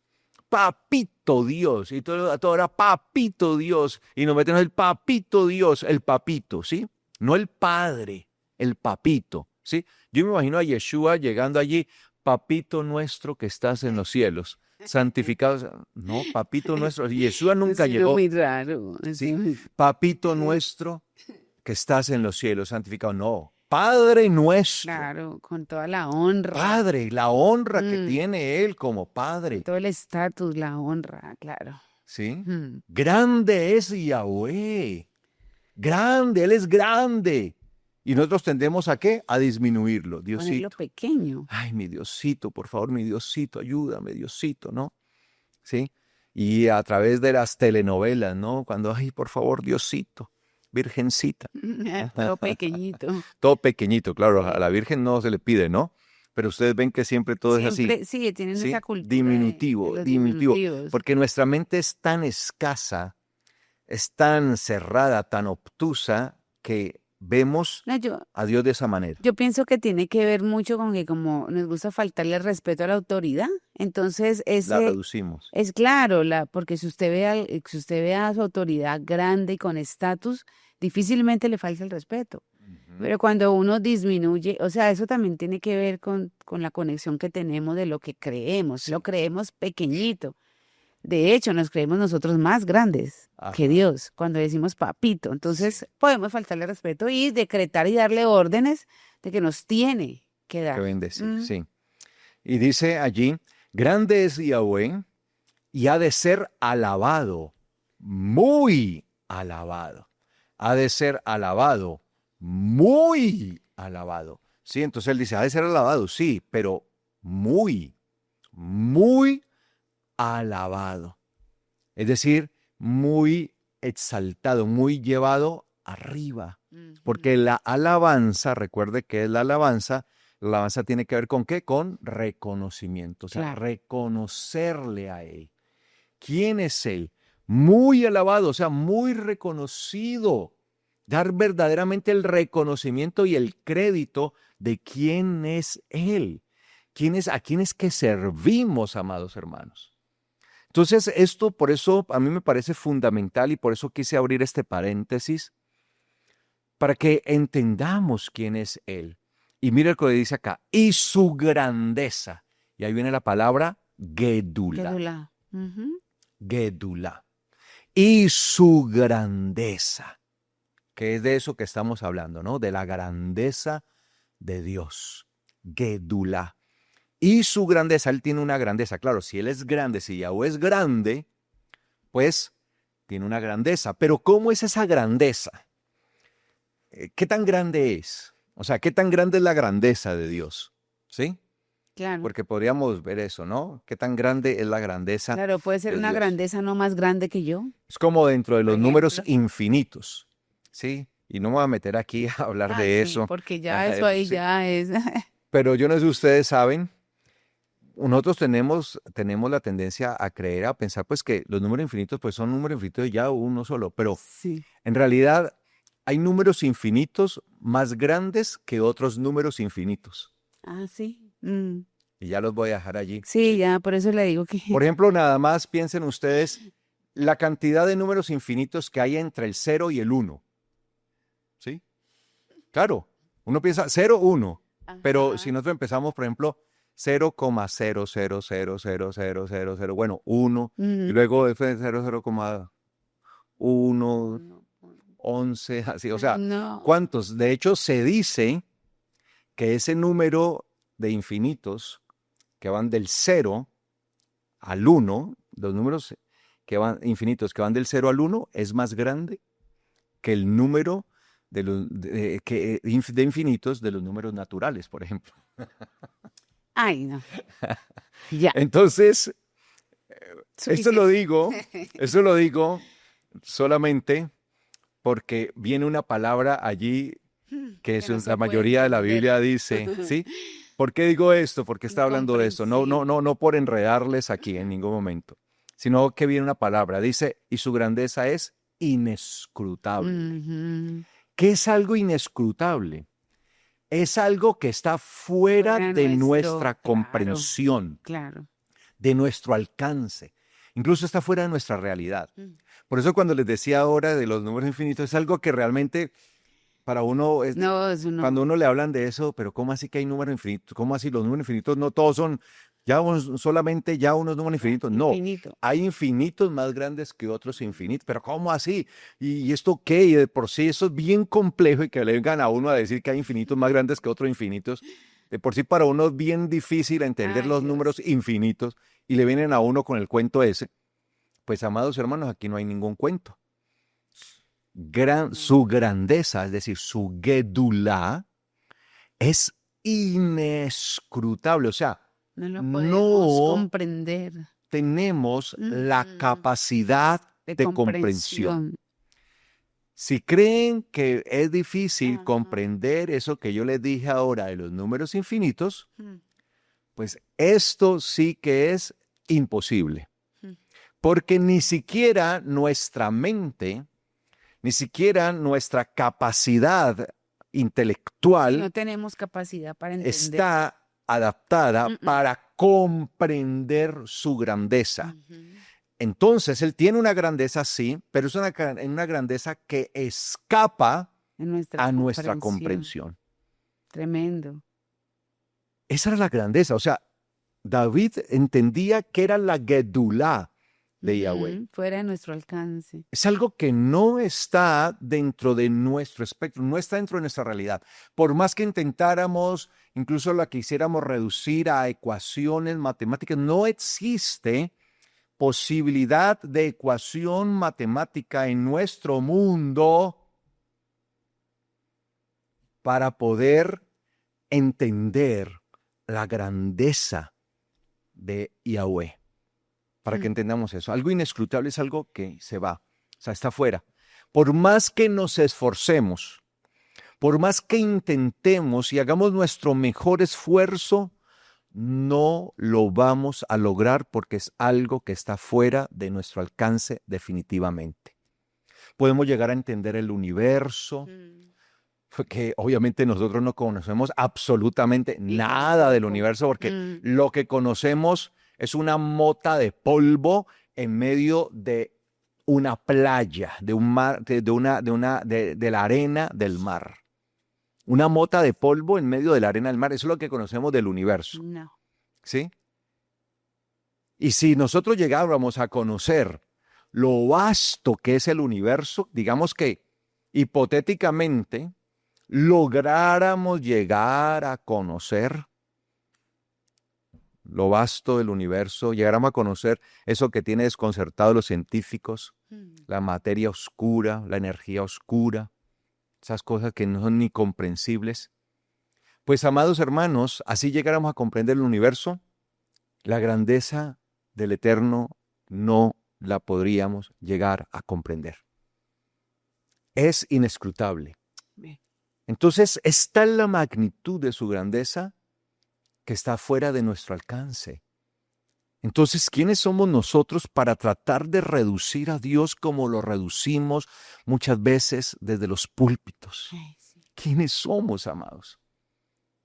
A: y todo era papito Dios, y nos metemos el papito Dios, el papito, ¿sí? No el padre, el papito, ¿sí? Yo me imagino a Yeshua llegando allí, papito nuestro que estás en los cielos, santificado, no, papito nuestro, Yeshua nunca
B: Suena
A: llegó,
B: muy raro.
A: ¿sí? Papito nuestro que estás en los cielos, santificado, no, Padre nuestro.
B: Claro, con toda la honra,
A: Padre, la honra que
B: mm,
A: tiene Él como
B: con
A: Padre,
B: todo el estatus, la honra, claro.
A: ¿sí?
B: Mm.
A: Grande es Yahweh, grande, Él es grande. Y nosotros tendemos ¿a qué? A disminuirlo,
B: Ponerlo
A: Diosito.
B: pequeño.
A: Ay, mi Diosito, por favor, mi Diosito, ayúdame, Diosito, ¿no? ¿Sí? Y a través de las telenovelas, ¿no? Cuando, ay, por favor, Diosito, Virgencita.
B: Todo pequeñito.
A: Todo pequeñito, claro, a
B: Sí.
A: la Virgen no se le pide, ¿no? Pero ustedes ven que siempre todo es así,
B: Siempre, sí, tienen esa
A: ¿sí?
B: cultura de
A: Diminutivo,
B: los
A: diminutivo,
B: diminutivos.
A: porque nuestra mente es tan escasa, es tan cerrada, tan obtusa, que vemos
B: No, yo,
A: a Dios de esa manera.
B: Yo pienso que tiene que ver mucho con que como nos gusta faltarle el respeto a la autoridad, entonces
A: La
B: ese
A: reducimos.
B: es claro, porque si usted ve a su autoridad grande y con estatus, difícilmente le falta el respeto.
A: Ujú.
B: Pero cuando uno disminuye, o sea, eso también tiene que ver con la conexión que tenemos de lo que creemos. Lo
A: Sí.
B: creemos pequeñito. De hecho, nos creemos nosotros más grandes que
A: Ajá.
B: Dios cuando decimos papito.
A: Sí.
B: Entonces, podemos faltarle respeto y decretar y darle órdenes de que nos tiene que
A: Que
B: dar.
A: bendecir,
B: Mm.
A: sí. Y dice allí, grande es Yahweh y ha de ser alabado, muy alabado. Ha de ser alabado, muy alabado. Sí, entonces él dice, ha de ser alabado, sí, pero muy, muy alabado. Es decir, muy exaltado, muy llevado arriba. Porque
B: Ujú.
A: la alabanza, recuerde que es la alabanza tiene que ver con qué? Con reconocimiento, o sea,
B: Claro.
A: reconocerle a Él. ¿Quién es Él? Muy alabado, o sea, muy reconocido. Dar verdaderamente el reconocimiento y el crédito de quién es Él. A quién es que servimos, amados hermanos. Entonces, esto por eso a mí me parece fundamental y por eso quise abrir este paréntesis para que entendamos quién es Él. Y mira lo que dice acá, y su grandeza. Y ahí viene la palabra Gedula.
B: Gedula. Ujú.
A: Gedula. Y su grandeza, que es de eso que estamos hablando, ¿no? De la grandeza de Dios. Gedula. Y su grandeza, Él tiene una grandeza. Claro, si Él es grande, si Yahweh es grande, pues tiene una grandeza. Pero ¿cómo es esa grandeza? ¿Qué tan grande es? O sea, ¿qué tan grande es la grandeza de Dios? ¿Sí?
B: Claro.
A: Porque podríamos ver eso, ¿no? ¿Qué tan grande es la grandeza
B: Claro, puede ser
A: de
B: una
A: Dios?
B: grandeza no más grande que yo,
A: Es como dentro de
B: por
A: los números
B: ejemplo.
A: infinitos, ¿sí? Y no me voy a meter aquí a hablar
B: Ah,
A: de
B: sí,
A: eso,
B: porque ya eso ahí
A: sí.
B: ya es.
A: Pero yo no sé si ustedes saben, nosotros tenemos la tendencia a creer, a pensar pues que los números infinitos pues son números infinitos y ya uno solo, pero
B: Sí.
A: en realidad hay números infinitos más grandes que otros números infinitos.
B: Ah, sí. Mm.
A: Y ya los voy a dejar allí.
B: Sí, ya por eso le digo que
A: Por ejemplo, nada más piensen ustedes la cantidad de números infinitos que hay entre el 0 y el 1. ¿Sí? Claro, uno piensa 0, 1, pero si
B: Ajá.
A: nosotros empezamos, por ejemplo, 0,0000000, bueno, 1, y
B: Ujú.
A: luego después 0,1,
B: Uno, uno.
A: 11, así, o sea,
B: No.
A: ¿cuántos? De hecho, se dice que ese número de infinitos que van del 0 al 1, los números que van infinitos que van del 0 al 1 es más grande que el número de infinitos de los números naturales, por ejemplo.
B: Ay, no. Ya.
A: Entonces, esto lo
B: Suficiente.
A: digo solamente porque viene una palabra allí que
B: Que no
A: la
B: se puede
A: mayoría de la
B: entender.
A: Biblia dice, ¿sí? ¿Por qué digo esto? ¿Por qué está hablando de esto? No por enredarles aquí en ningún momento, sino que viene una palabra, dice, y su grandeza es inescrutable.
B: Ujú.
A: ¿Qué es algo inescrutable? Es algo que está fuera
B: Fuera
A: de
B: nuestro,
A: nuestra
B: claro,
A: comprensión,
B: claro.
A: de nuestro alcance. Incluso está fuera de nuestra realidad.
B: Mm.
A: Por eso cuando les decía ahora de los números infinitos, es algo que realmente para uno es,
B: No, eso
A: cuando
B: no.
A: uno le hablan de eso, pero ¿cómo así que hay números infinitos? ¿Cómo así los números infinitos no todos son solamente ya unos números infinitos? No,
B: Infinito.
A: hay infinitos más grandes que otros infinitos, pero ¿cómo así? ¿Y esto qué? Y de por sí eso es bien complejo y que le vengan a uno a decir que hay infinitos más grandes que otros infinitos. De por sí para uno es bien difícil entender
B: Ay,
A: los
B: Dios.
A: números infinitos y le vienen a uno con el cuento ese. Pues amados hermanos, aquí no hay ningún cuento.
B: No,
A: Su grandeza, es decir, su gedulá, es inescrutable. O sea,
B: no lo podemos
A: no
B: comprender.
A: tenemos la
B: Ujú.
A: capacidad
B: De
A: de comprensión.
B: comprensión.
A: Si creen que es difícil
B: Ajá.
A: comprender eso que yo les dije ahora de los números infinitos,
B: Mm,
A: pues esto sí que es imposible.
B: mm.
A: Porque ni siquiera nuestra mente, ni siquiera nuestra capacidad
B: Si no
A: intelectual
B: tenemos capacidad para entender.
A: está adaptada
B: Mm, mm.
A: para comprender su grandeza.
B: Ujú.
A: Entonces, él tiene una grandeza, sí, pero es una grandeza que escapa
B: En nuestra
A: a nuestra
B: comprensión.
A: comprensión.
B: Tremendo.
A: Esa era la grandeza. O sea, David entendía que era la Gedulá de Yahweh.
B: Ujú. Fuera de nuestro alcance.
A: Es algo que no está dentro de nuestro espectro, no está dentro de nuestra realidad. Por más que intentáramos, incluso la quisiéramos reducir a ecuaciones matemáticas, no existe posibilidad de ecuación matemática en nuestro mundo para poder entender la grandeza de Yahweh. Para que
B: Mm.
A: entendamos eso. Algo inescrutable es algo que se va, o sea, está afuera. Por más que nos esforcemos, por más que intentemos y hagamos nuestro mejor esfuerzo, no lo vamos a lograr porque es algo que está fuera de nuestro alcance definitivamente. Podemos llegar a entender el universo,
B: Mm.
A: que obviamente nosotros no conocemos absolutamente
B: Y yo
A: nada del
B: tampoco.
A: universo porque
B: Mm.
A: lo que conocemos es una mota de polvo en medio de una playa, de un mar, de la arena del mar. Una mota de polvo en medio de la arena del mar, eso es lo que conocemos del universo,
B: No.
A: ¿sí? Y si nosotros llegáramos a conocer lo vasto que es el universo, digamos que hipotéticamente lográramos llegar a conocer lo vasto del universo, llegáramos a conocer eso que tiene desconcertado a los científicos,
B: Mm.
A: la materia oscura, la energía oscura, esas cosas que no son ni comprensibles. Pues, amados hermanos, así llegáramos a comprender el universo, la grandeza del Eterno no la podríamos llegar a comprender. Es inescrutable.
B: Ve.
A: Entonces, está la magnitud de su grandeza que está fuera de nuestro alcance. Entonces, ¿quiénes somos nosotros para tratar de reducir a Dios como lo reducimos muchas veces desde los púlpitos?
B: Ay, sí.
A: ¿Quiénes somos, amados?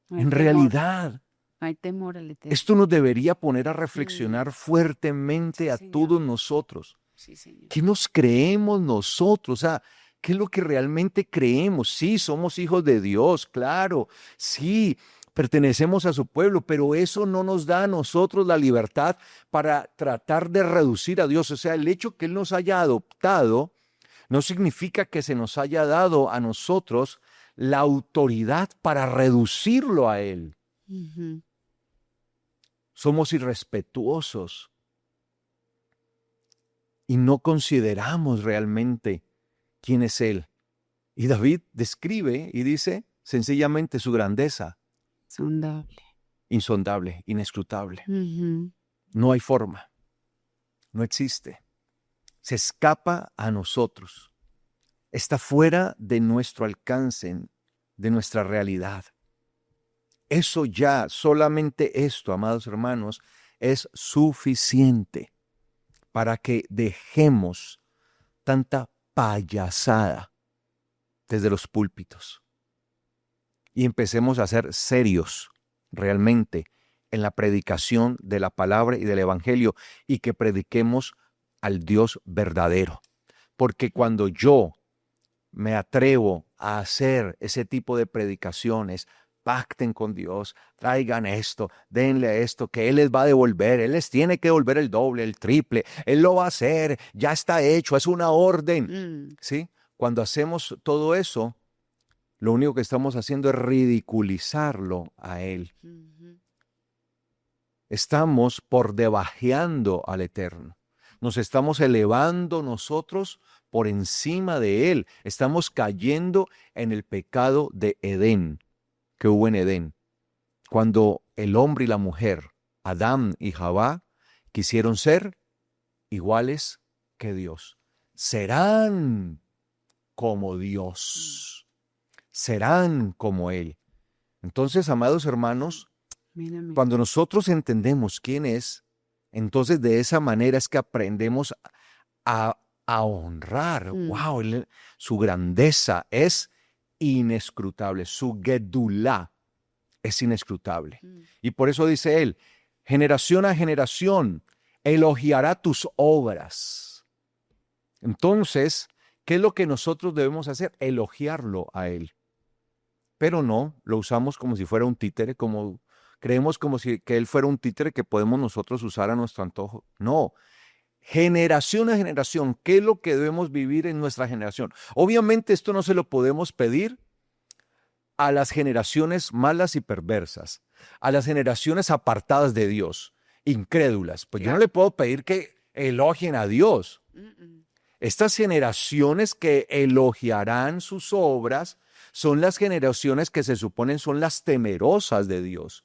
B: No hay
A: En
B: temor.
A: realidad,
B: No hay temor al Eterno.
A: esto nos debería poner a
B: Mm.
A: reflexionar
B: Sí,
A: fuertemente a
B: Señor.
A: todos nosotros.
B: Sí, Señor.
A: ¿Qué nos creemos nosotros? O sea, ¿qué es lo que realmente creemos? Sí, somos hijos de Dios, claro. Sí, pertenecemos a su pueblo, pero eso no nos da a nosotros la libertad para tratar de reducir a Dios. O sea, el hecho que Él nos haya adoptado no significa que se nos haya dado a nosotros la autoridad para reducirlo a Él.
B: Ujú.
A: Somos irrespetuosos y no consideramos realmente quién es Él. Y David describe y dice sencillamente su grandeza.
B: Sondable.
A: Insondable, inescrutable.
B: Ujú.
A: No hay forma, no existe. Se escapa a nosotros. Está fuera de nuestro alcance, de nuestra realidad. Eso ya, solamente esto, amados hermanos, es suficiente para que dejemos tanta payasada desde los púlpitos y empecemos a ser serios realmente en la predicación de la palabra y del evangelio, y que prediquemos al Dios verdadero. Porque cuando yo me atrevo a hacer ese tipo de predicaciones, pacten con Dios, traigan esto, denle esto, que Él les va a devolver, Él les tiene que devolver el doble, el triple, Él lo va a hacer, ya está hecho, es una orden. ¿Sí? Cuando hacemos todo eso, lo único que estamos haciendo es ridiculizarlo a Él. Estamos por debajeando al Eterno. Nos estamos elevando nosotros por encima de Él. Estamos cayendo en el pecado de Edén, que hubo en Edén. Cuando el hombre y la mujer, Adán y Javá, quisieron ser iguales que Dios. Serán como Dios. Serán como Él. Entonces, amados hermanos, cuando nosotros entendemos quién es, entonces de esa manera es que aprendemos a honrar. Wow, su grandeza es inescrutable, su gedulá es inescrutable. Y por eso dice él, generación a generación elogiará tus obras. Entonces, ¿qué es lo que nosotros debemos hacer? Elogiarlo a él. Pero no, lo usamos como si fuera un títere, creemos como si que él fuera un títere que podemos nosotros usar a nuestro antojo. No, generación a generación, ¿qué es lo que debemos vivir en nuestra generación? Obviamente esto no se lo podemos pedir a las generaciones malas y perversas, a las generaciones apartadas de Dios, incrédulas. Pues yo no le puedo pedir que elogien a Dios. Estas generaciones que elogiarán sus obras son las generaciones que se suponen son las temerosas de Dios.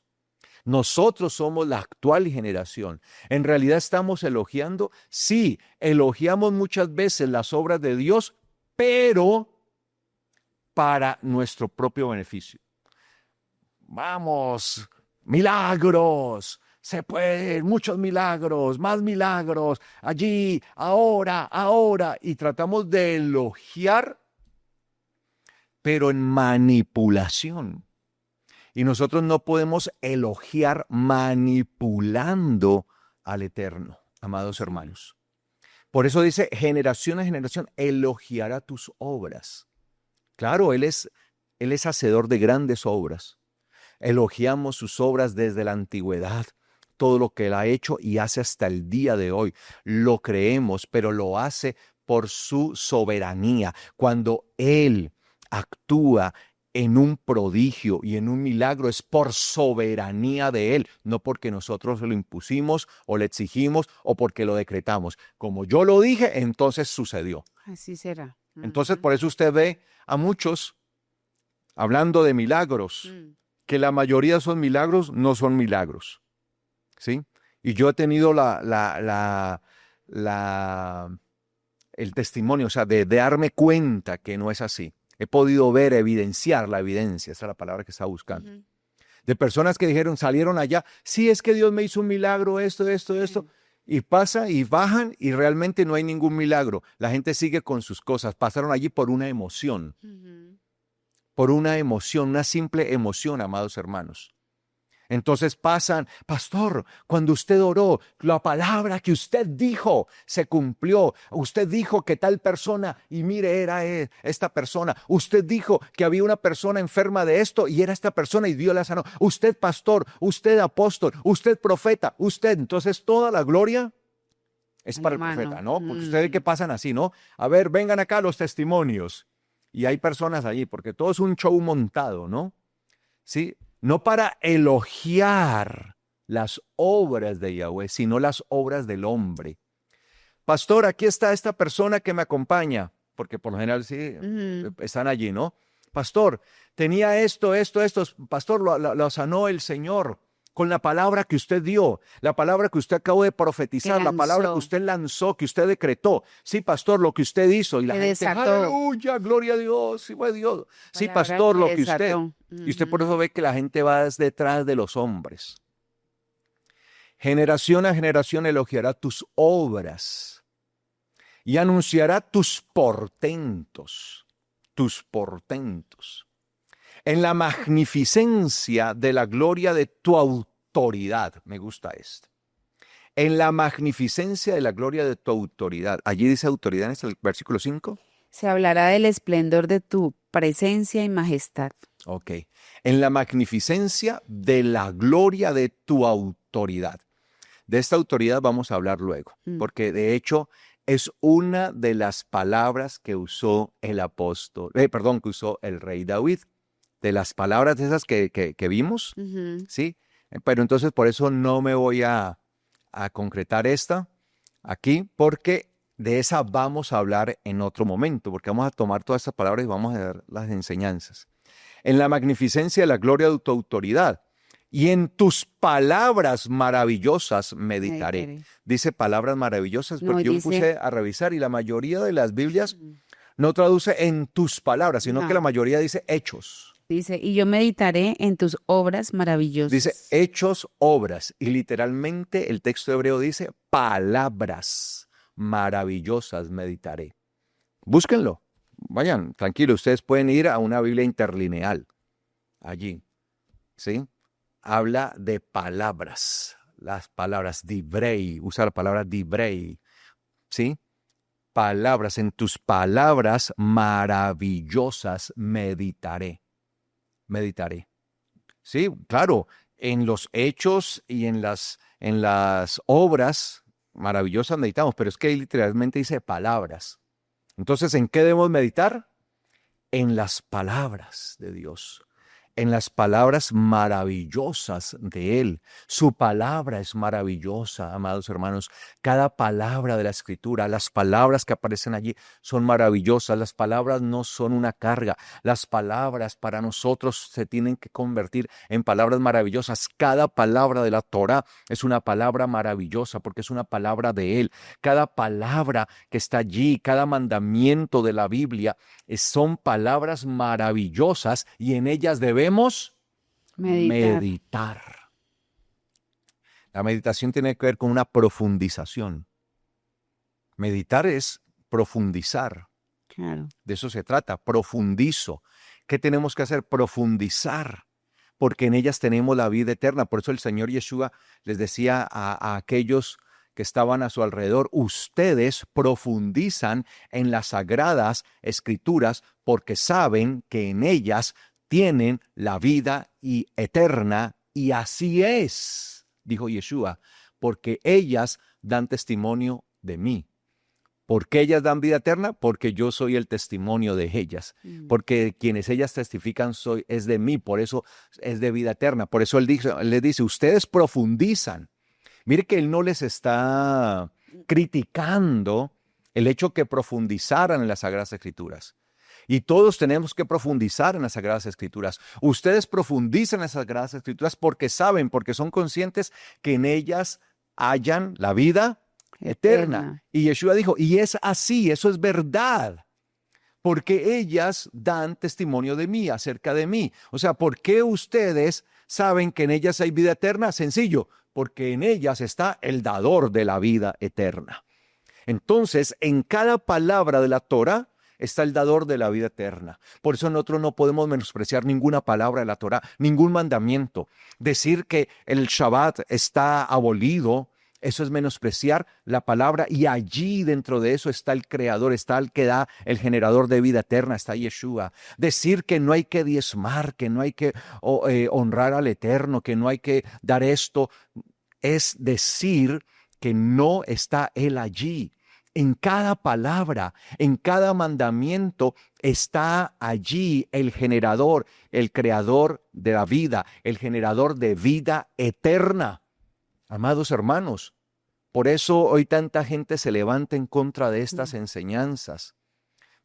A: Nosotros somos la actual generación. En realidad estamos elogiando, sí, elogiamos muchas veces las obras de Dios, pero para nuestro propio beneficio. Vamos, milagros, se pueden, muchos milagros, más milagros, allí, ahora, y tratamos de elogiar, pero en manipulación. Y nosotros no podemos elogiar manipulando al Eterno, amados hermanos. Por eso dice, generación a generación elogiará tus obras. Claro, Él es hacedor de grandes obras. Elogiamos sus obras desde la antigüedad, todo lo que Él ha hecho y hace hasta el día de hoy. Lo creemos, pero lo hace por su soberanía. Cuando Él actúa en un prodigio y en un milagro, es por soberanía de Él, no porque nosotros lo impusimos o le exigimos o porque lo decretamos. Como yo lo dije, entonces sucedió.
B: Así será.
A: Entonces, por eso usted ve a muchos hablando de milagros, que la mayoría son milagros, no son milagros. ¿Sí? Y yo he tenido el testimonio, o sea, de darme cuenta que no es así. He podido ver, evidenciar la evidencia, esa es la palabra que estaba buscando. De personas que dijeron, salieron allá, sí, es que Dios me hizo un milagro, esto. Y pasa y bajan y realmente no hay ningún milagro. La gente sigue con sus cosas. Pasaron allí por una emoción. Por una emoción, una simple emoción, amados hermanos. Entonces pasan, pastor, cuando usted oró, la palabra que usted dijo se cumplió. Usted dijo que tal persona, y mire, era esta persona. Usted dijo que había una persona enferma de esto, y era esta persona, y Dios la sanó. Usted pastor, usted apóstol, usted profeta, usted. Entonces toda la gloria es para el profeta, ¿no? Porque ustedes ven que pasan así, ¿no? A ver, vengan acá los testimonios. Y hay personas allí, porque todo es un show montado, ¿no? Sí. No para elogiar las obras de Yahweh, sino las obras del hombre. pastor, aquí está esta persona que me acompaña, porque por lo general sí,
B: Ujú.
A: están allí, ¿no? Pastor, tenía esto, pastor, lo sanó el Señor con la palabra que usted dio, la palabra que usted acabó de
B: Que
A: profetizar, la palabra que
B: lanzó,
A: usted lanzó, que usted decretó. Sí, pastor, lo que usted hizo. Y la
B: que
A: gente,
B: desató,
A: aleluya, gloria a Dios, sí fue Dios. Sí,
B: palabra
A: pastor,
B: que
A: lo que usted.
B: desató.
A: Y usted por
B: Ujú.
A: eso ve que la gente va detrás de los hombres. Generación a generación elogiará tus obras y anunciará tus portentos, tus portentos. En la magnificencia de la gloria de tu autoridad. Me gusta esto. En la magnificencia de la gloria de tu autoridad. Allí dice autoridad en el versículo 5.
B: Se hablará del esplendor de tu presencia y majestad.
A: Ok. En la magnificencia de la gloria de tu autoridad. De esta autoridad vamos a hablar luego,
B: Mm.
A: porque de hecho es una de las palabras que usó el apóstol, que usó el rey David. De las palabras esas que vimos,
B: Ujú.
A: ¿sí? Pero entonces por eso no me voy a concretar esta aquí, porque de esa vamos a hablar en otro momento, porque vamos a tomar todas estas palabras y vamos a dar las enseñanzas. En la magnificencia de la gloria de tu autoridad y en tus palabras maravillosas meditaré.
B: Meditaré.
A: Dice palabras maravillosas
B: No,
A: porque yo me
B: dice,
A: puse a revisar y la mayoría de las Biblias
B: mm,
A: no traduce en tus palabras, sino que la
B: no,
A: mayoría dice hechos.
B: dice, y yo meditaré en tus obras
A: Dice
B: maravillosas.
A: hechos, obras, y literalmente el texto hebreo dice palabras maravillosas meditaré. Búsquenlo, vayan, tranquilo, ustedes pueden ir a una Biblia interlineal, allí, ¿sí? Habla de palabras, las palabras dibrei, usa la palabra dibrei, ¿sí? Palabras, en tus palabras maravillosas meditaré, meditaré. Sí, claro, en los hechos y en las obras maravillosas meditamos, pero es que ahí literalmente dice palabras. Entonces, ¿en qué debemos meditar? En las palabras de Dios, en las palabras maravillosas de Él. Su palabra es maravillosa, amados hermanos. Cada palabra de la Escritura, las palabras que aparecen allí son maravillosas. Las palabras no son una carga. Las palabras para nosotros se tienen que convertir en palabras maravillosas. Cada palabra de la Torá es una palabra maravillosa porque es una palabra de Él. Cada palabra que está allí, cada mandamiento de la Biblia son palabras maravillosas y en ellas debemos
B: Meditar.
A: meditar. La meditación tiene que ver con una profundización. Meditar es profundizar.
B: Claro.
A: De eso se trata, profundizo. ¿Qué tenemos que hacer? Profundizar, porque en ellas tenemos la vida eterna. Por eso el Señor Yeshua les decía a aquellos que estaban a su alrededor, ustedes profundizan en las sagradas escrituras porque saben que en ellas tienen la vida eterna, y así es, dijo Yeshua, porque ellas dan testimonio de mí. ¿Por qué ellas dan vida eterna? Porque yo soy el testimonio de ellas. Porque quienes ellas testifican es de mí, por eso es de vida eterna. Por eso él les dice, ustedes profundizan. Mire que él no les está criticando el hecho que profundizaran en las Sagradas Escrituras. Y todos tenemos que profundizar en las Sagradas Escrituras. Ustedes profundizan en las Sagradas Escrituras porque saben, porque son conscientes que en ellas hayan la vida eterna. Y Yeshua dijo, y es así, eso es verdad, porque ellas dan testimonio de mí, acerca de mí. O sea, ¿por qué ustedes saben que en ellas hay vida eterna? Sencillo, porque en ellas está el dador de la vida eterna. Entonces, en cada palabra de la Torah está el dador de la vida eterna. Por eso nosotros no podemos menospreciar ninguna palabra de la Torah, ningún mandamiento. Decir que el Shabbat está abolido, eso es menospreciar la palabra, y allí dentro de eso está el creador, está el que da el generador de vida eterna, está Yeshua. Decir que no hay que diezmar, que no hay que honrar al Eterno, que no hay que dar esto, es decir que no está Él allí. En cada palabra, en cada mandamiento está allí el generador, el creador de la vida, el generador de vida eterna. Amados hermanos, Por eso hoy tanta gente se levanta en contra de estas enseñanzas.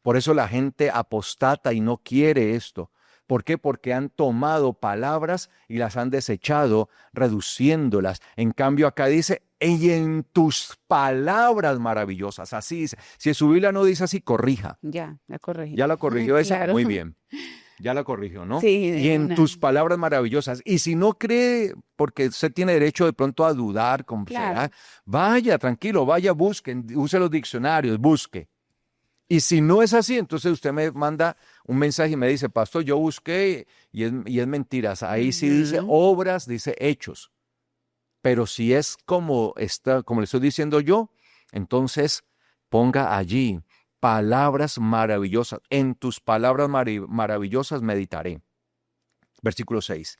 A: Por eso la gente apostata y no quiere esto. ¿Por qué? Porque han tomado palabras y las han desechado, reduciéndolas. En cambio, acá dice, y en tus palabras maravillosas. Así dice. Si en su Biblia no dice así, corrija.
B: Ya, la corregí.
A: ¿Ya la corrigió esa?
B: Claro.
A: Muy bien. Ya la corrigió, ¿no?
B: Sí,
A: Y
B: de
A: en
B: una.
A: tus palabras maravillosas. Y si no cree, porque usted tiene derecho de pronto a dudar, como
B: Claro.
A: será, vaya, tranquilo, vaya, busque, use los diccionarios, busque. Y si no es así, entonces usted me manda un mensaje y me dice, pastor, yo busqué y es mentiras. Ahí sí dice
B: Ujú.
A: obras, dice hechos. Pero si es como le estoy diciendo yo, entonces ponga allí palabras maravillosas. En tus palabras maravillosas meditaré. Versículo 6.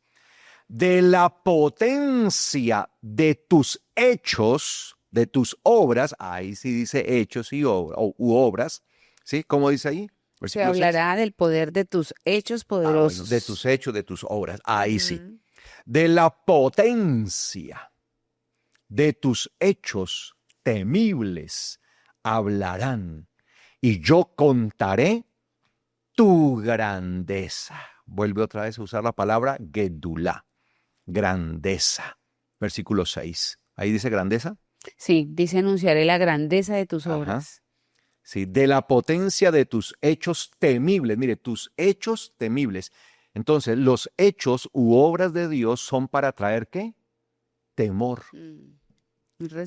A: De la potencia de tus hechos, de tus obras, ahí sí dice hechos y obras, ¿sí? ¿Cómo dice ahí?
B: Se
A: Versículo 6.
B: hablará del poder de tus hechos
A: Bueno,
B: poderosos.
A: de tus hechos, de tus obras, ahí sí.
B: Ujú.
A: De la potencia de tus hechos temibles hablarán, y yo contaré tu grandeza. Vuelve otra vez a usar la palabra gedulá, grandeza. Versículo 6. Ahí dice grandeza.
B: Sí, dice, anunciaré la grandeza de tus
A: Ajá.
B: obras.
A: Sí, de la potencia de tus hechos temibles. Mire, tus hechos temibles. Entonces, los hechos u obras de Dios son para traer ¿qué? Temor.
B: Un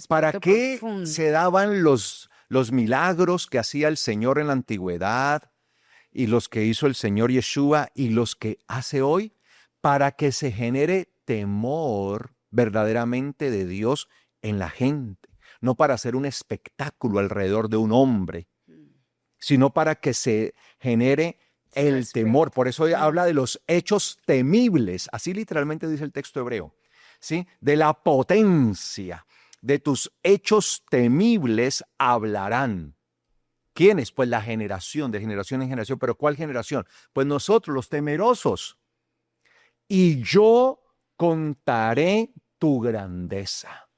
A: ¿Para
B: respeto
A: qué
B: profundo.
A: se daban los milagros que hacía el Señor en la antigüedad y los que hizo el Señor Yeshua y los que hace hoy? Para que se genere temor verdaderamente de Dios en la gente, no para hacer un espectáculo alrededor de un hombre, sino para que se genere el
B: Respeto.
A: temor. Por eso habla de los hechos temibles, así literalmente dice el texto hebreo, ¿sí? De la potencia de tus hechos temibles hablarán. ¿Quiénes? Pues la generación, de generación en generación. ¿Pero cuál generación? Pues nosotros, los temerosos. Y yo contaré tu grandeza.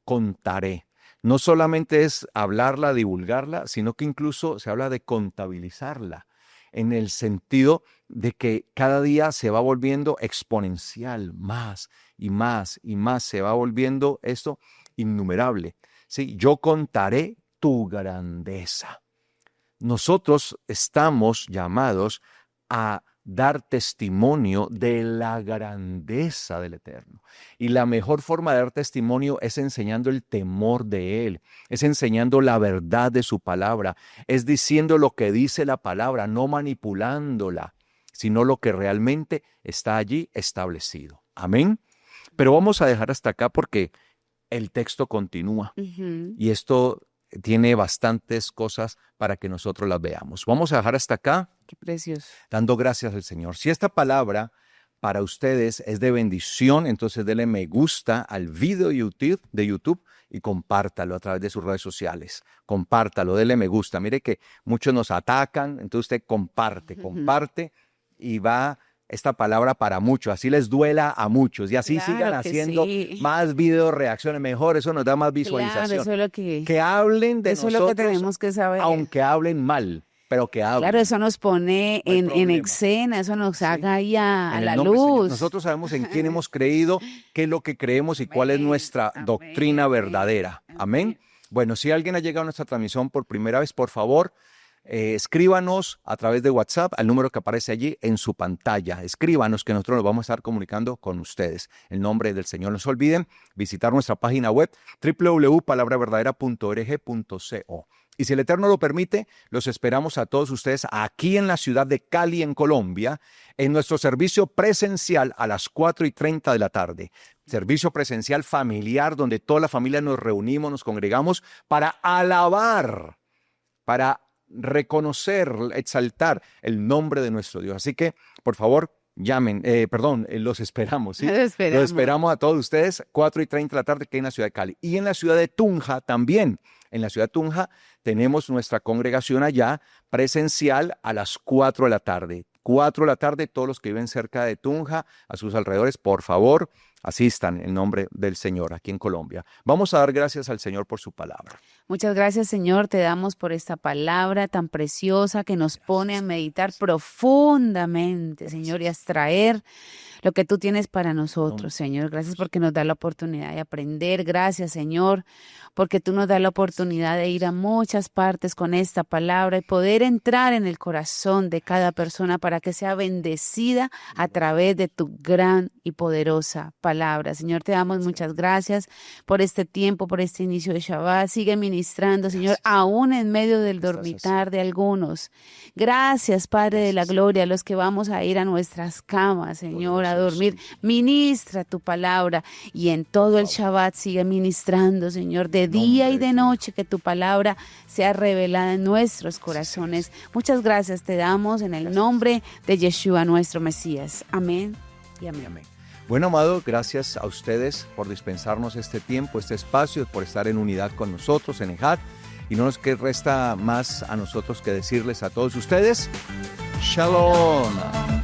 A: Contaré. No solamente es hablarla, divulgarla, sino que incluso se habla de contabilizarla, en el sentido de que cada día se va volviendo exponencial, más y más y más, se va volviendo esto innumerable. ¿Sí? Yo contaré tu grandeza. Nosotros estamos llamados a dar testimonio de la grandeza del Eterno. Y la mejor forma de dar testimonio es enseñando el temor de Él, es enseñando la verdad de su palabra, es diciendo lo que dice la palabra, no manipulándola, sino lo que realmente está allí establecido. Amén. Pero vamos a dejar hasta acá porque el texto continúa
B: Ujú.
A: y esto tiene bastantes cosas para que nosotros las veamos. Vamos a dejar hasta acá
B: Qué precioso.
A: dando gracias al Señor. Si esta palabra para ustedes es de bendición, entonces denle me gusta al video de YouTube y compártalo a través de sus redes sociales. Compártalo, denle me gusta. Mire que muchos nos atacan, entonces usted comparte y va esta palabra para muchos, así les duela a muchos y así sigan
B: Claro que
A: haciendo
B: sí.
A: más video reacciones, mejor, eso nos da más
B: Claro,
A: visualización.
B: eso es lo que,
A: Que hablen de
B: eso es lo que
A: nosotros,
B: tenemos que saber.
A: aunque hablen mal, pero que hablen.
B: Claro, eso nos pone
A: No hay
B: en
A: problema.
B: escena, eso nos
A: Sí.
B: saca ahí a
A: En el
B: la
A: nombre del Señor.
B: luz.
A: Nosotros sabemos en quién hemos creído, qué es lo que creemos y cuál es
B: Amén,
A: nuestra
B: amén,
A: doctrina
B: amén,
A: verdadera. Amén.
B: amén.
A: Bueno, si alguien ha llegado a nuestra transmisión por primera vez, por favor, escríbanos a través de WhatsApp al número que aparece allí en su pantalla. Escríbanos que nosotros nos vamos a estar comunicando con ustedes. En nombre del Señor. No se olviden visitar nuestra página web www.palabraVerdadera.org.co. Y si el Eterno lo permite, los esperamos a todos ustedes aquí en la ciudad de Cali, en Colombia, en nuestro servicio presencial a las 4:30 de la tarde. Servicio presencial familiar donde toda la familia nos reunimos, nos congregamos para alabar, para reconocer, exaltar el nombre de nuestro Dios. Así que, por favor, llamen, los esperamos, ¿sí?
B: Los esperamos.
A: Los esperamos a todos ustedes, 4:30 de la tarde, que hay en la ciudad de Cali. Y en la ciudad de Tunja también. En la ciudad de Tunja tenemos nuestra congregación allá presencial a las 4 de la tarde. 4 de la tarde, todos los que viven cerca de Tunja, a sus alrededores, por favor, asistan en nombre del Señor aquí en Colombia. Vamos a dar gracias al Señor por su palabra.
B: Muchas gracias, Señor, te damos por esta palabra tan preciosa que nos pone a meditar profundamente, Señor, y a extraer lo que tú tienes para nosotros, Señor. Gracias porque nos da la oportunidad de aprender. Gracias, Señor, porque tú nos das la oportunidad de ir a muchas partes con esta palabra y poder entrar en el corazón de cada persona para que sea bendecida a través de tu gran y poderosa palabra. Señor, te damos muchas gracias por este tiempo, por este inicio de Shabbat. Sigue ministrando, Señor, aún en medio del dormitar de algunos. Gracias, Padre de la gloria, a los que vamos a ir a nuestras camas, Señor, a dormir. Ministra tu palabra y en todo el Shabbat sigue ministrando, Señor, de día y de noche, que tu palabra sea revelada en nuestros corazones. Muchas gracias te damos en el nombre de Yeshua, nuestro Mesías. Amén y amén.
A: Amén. Bueno, amado, gracias a ustedes por dispensarnos este tiempo, este espacio, por estar en unidad con nosotros en EJAD. Y no nos resta más a nosotros que decirles a todos ustedes, Shalom.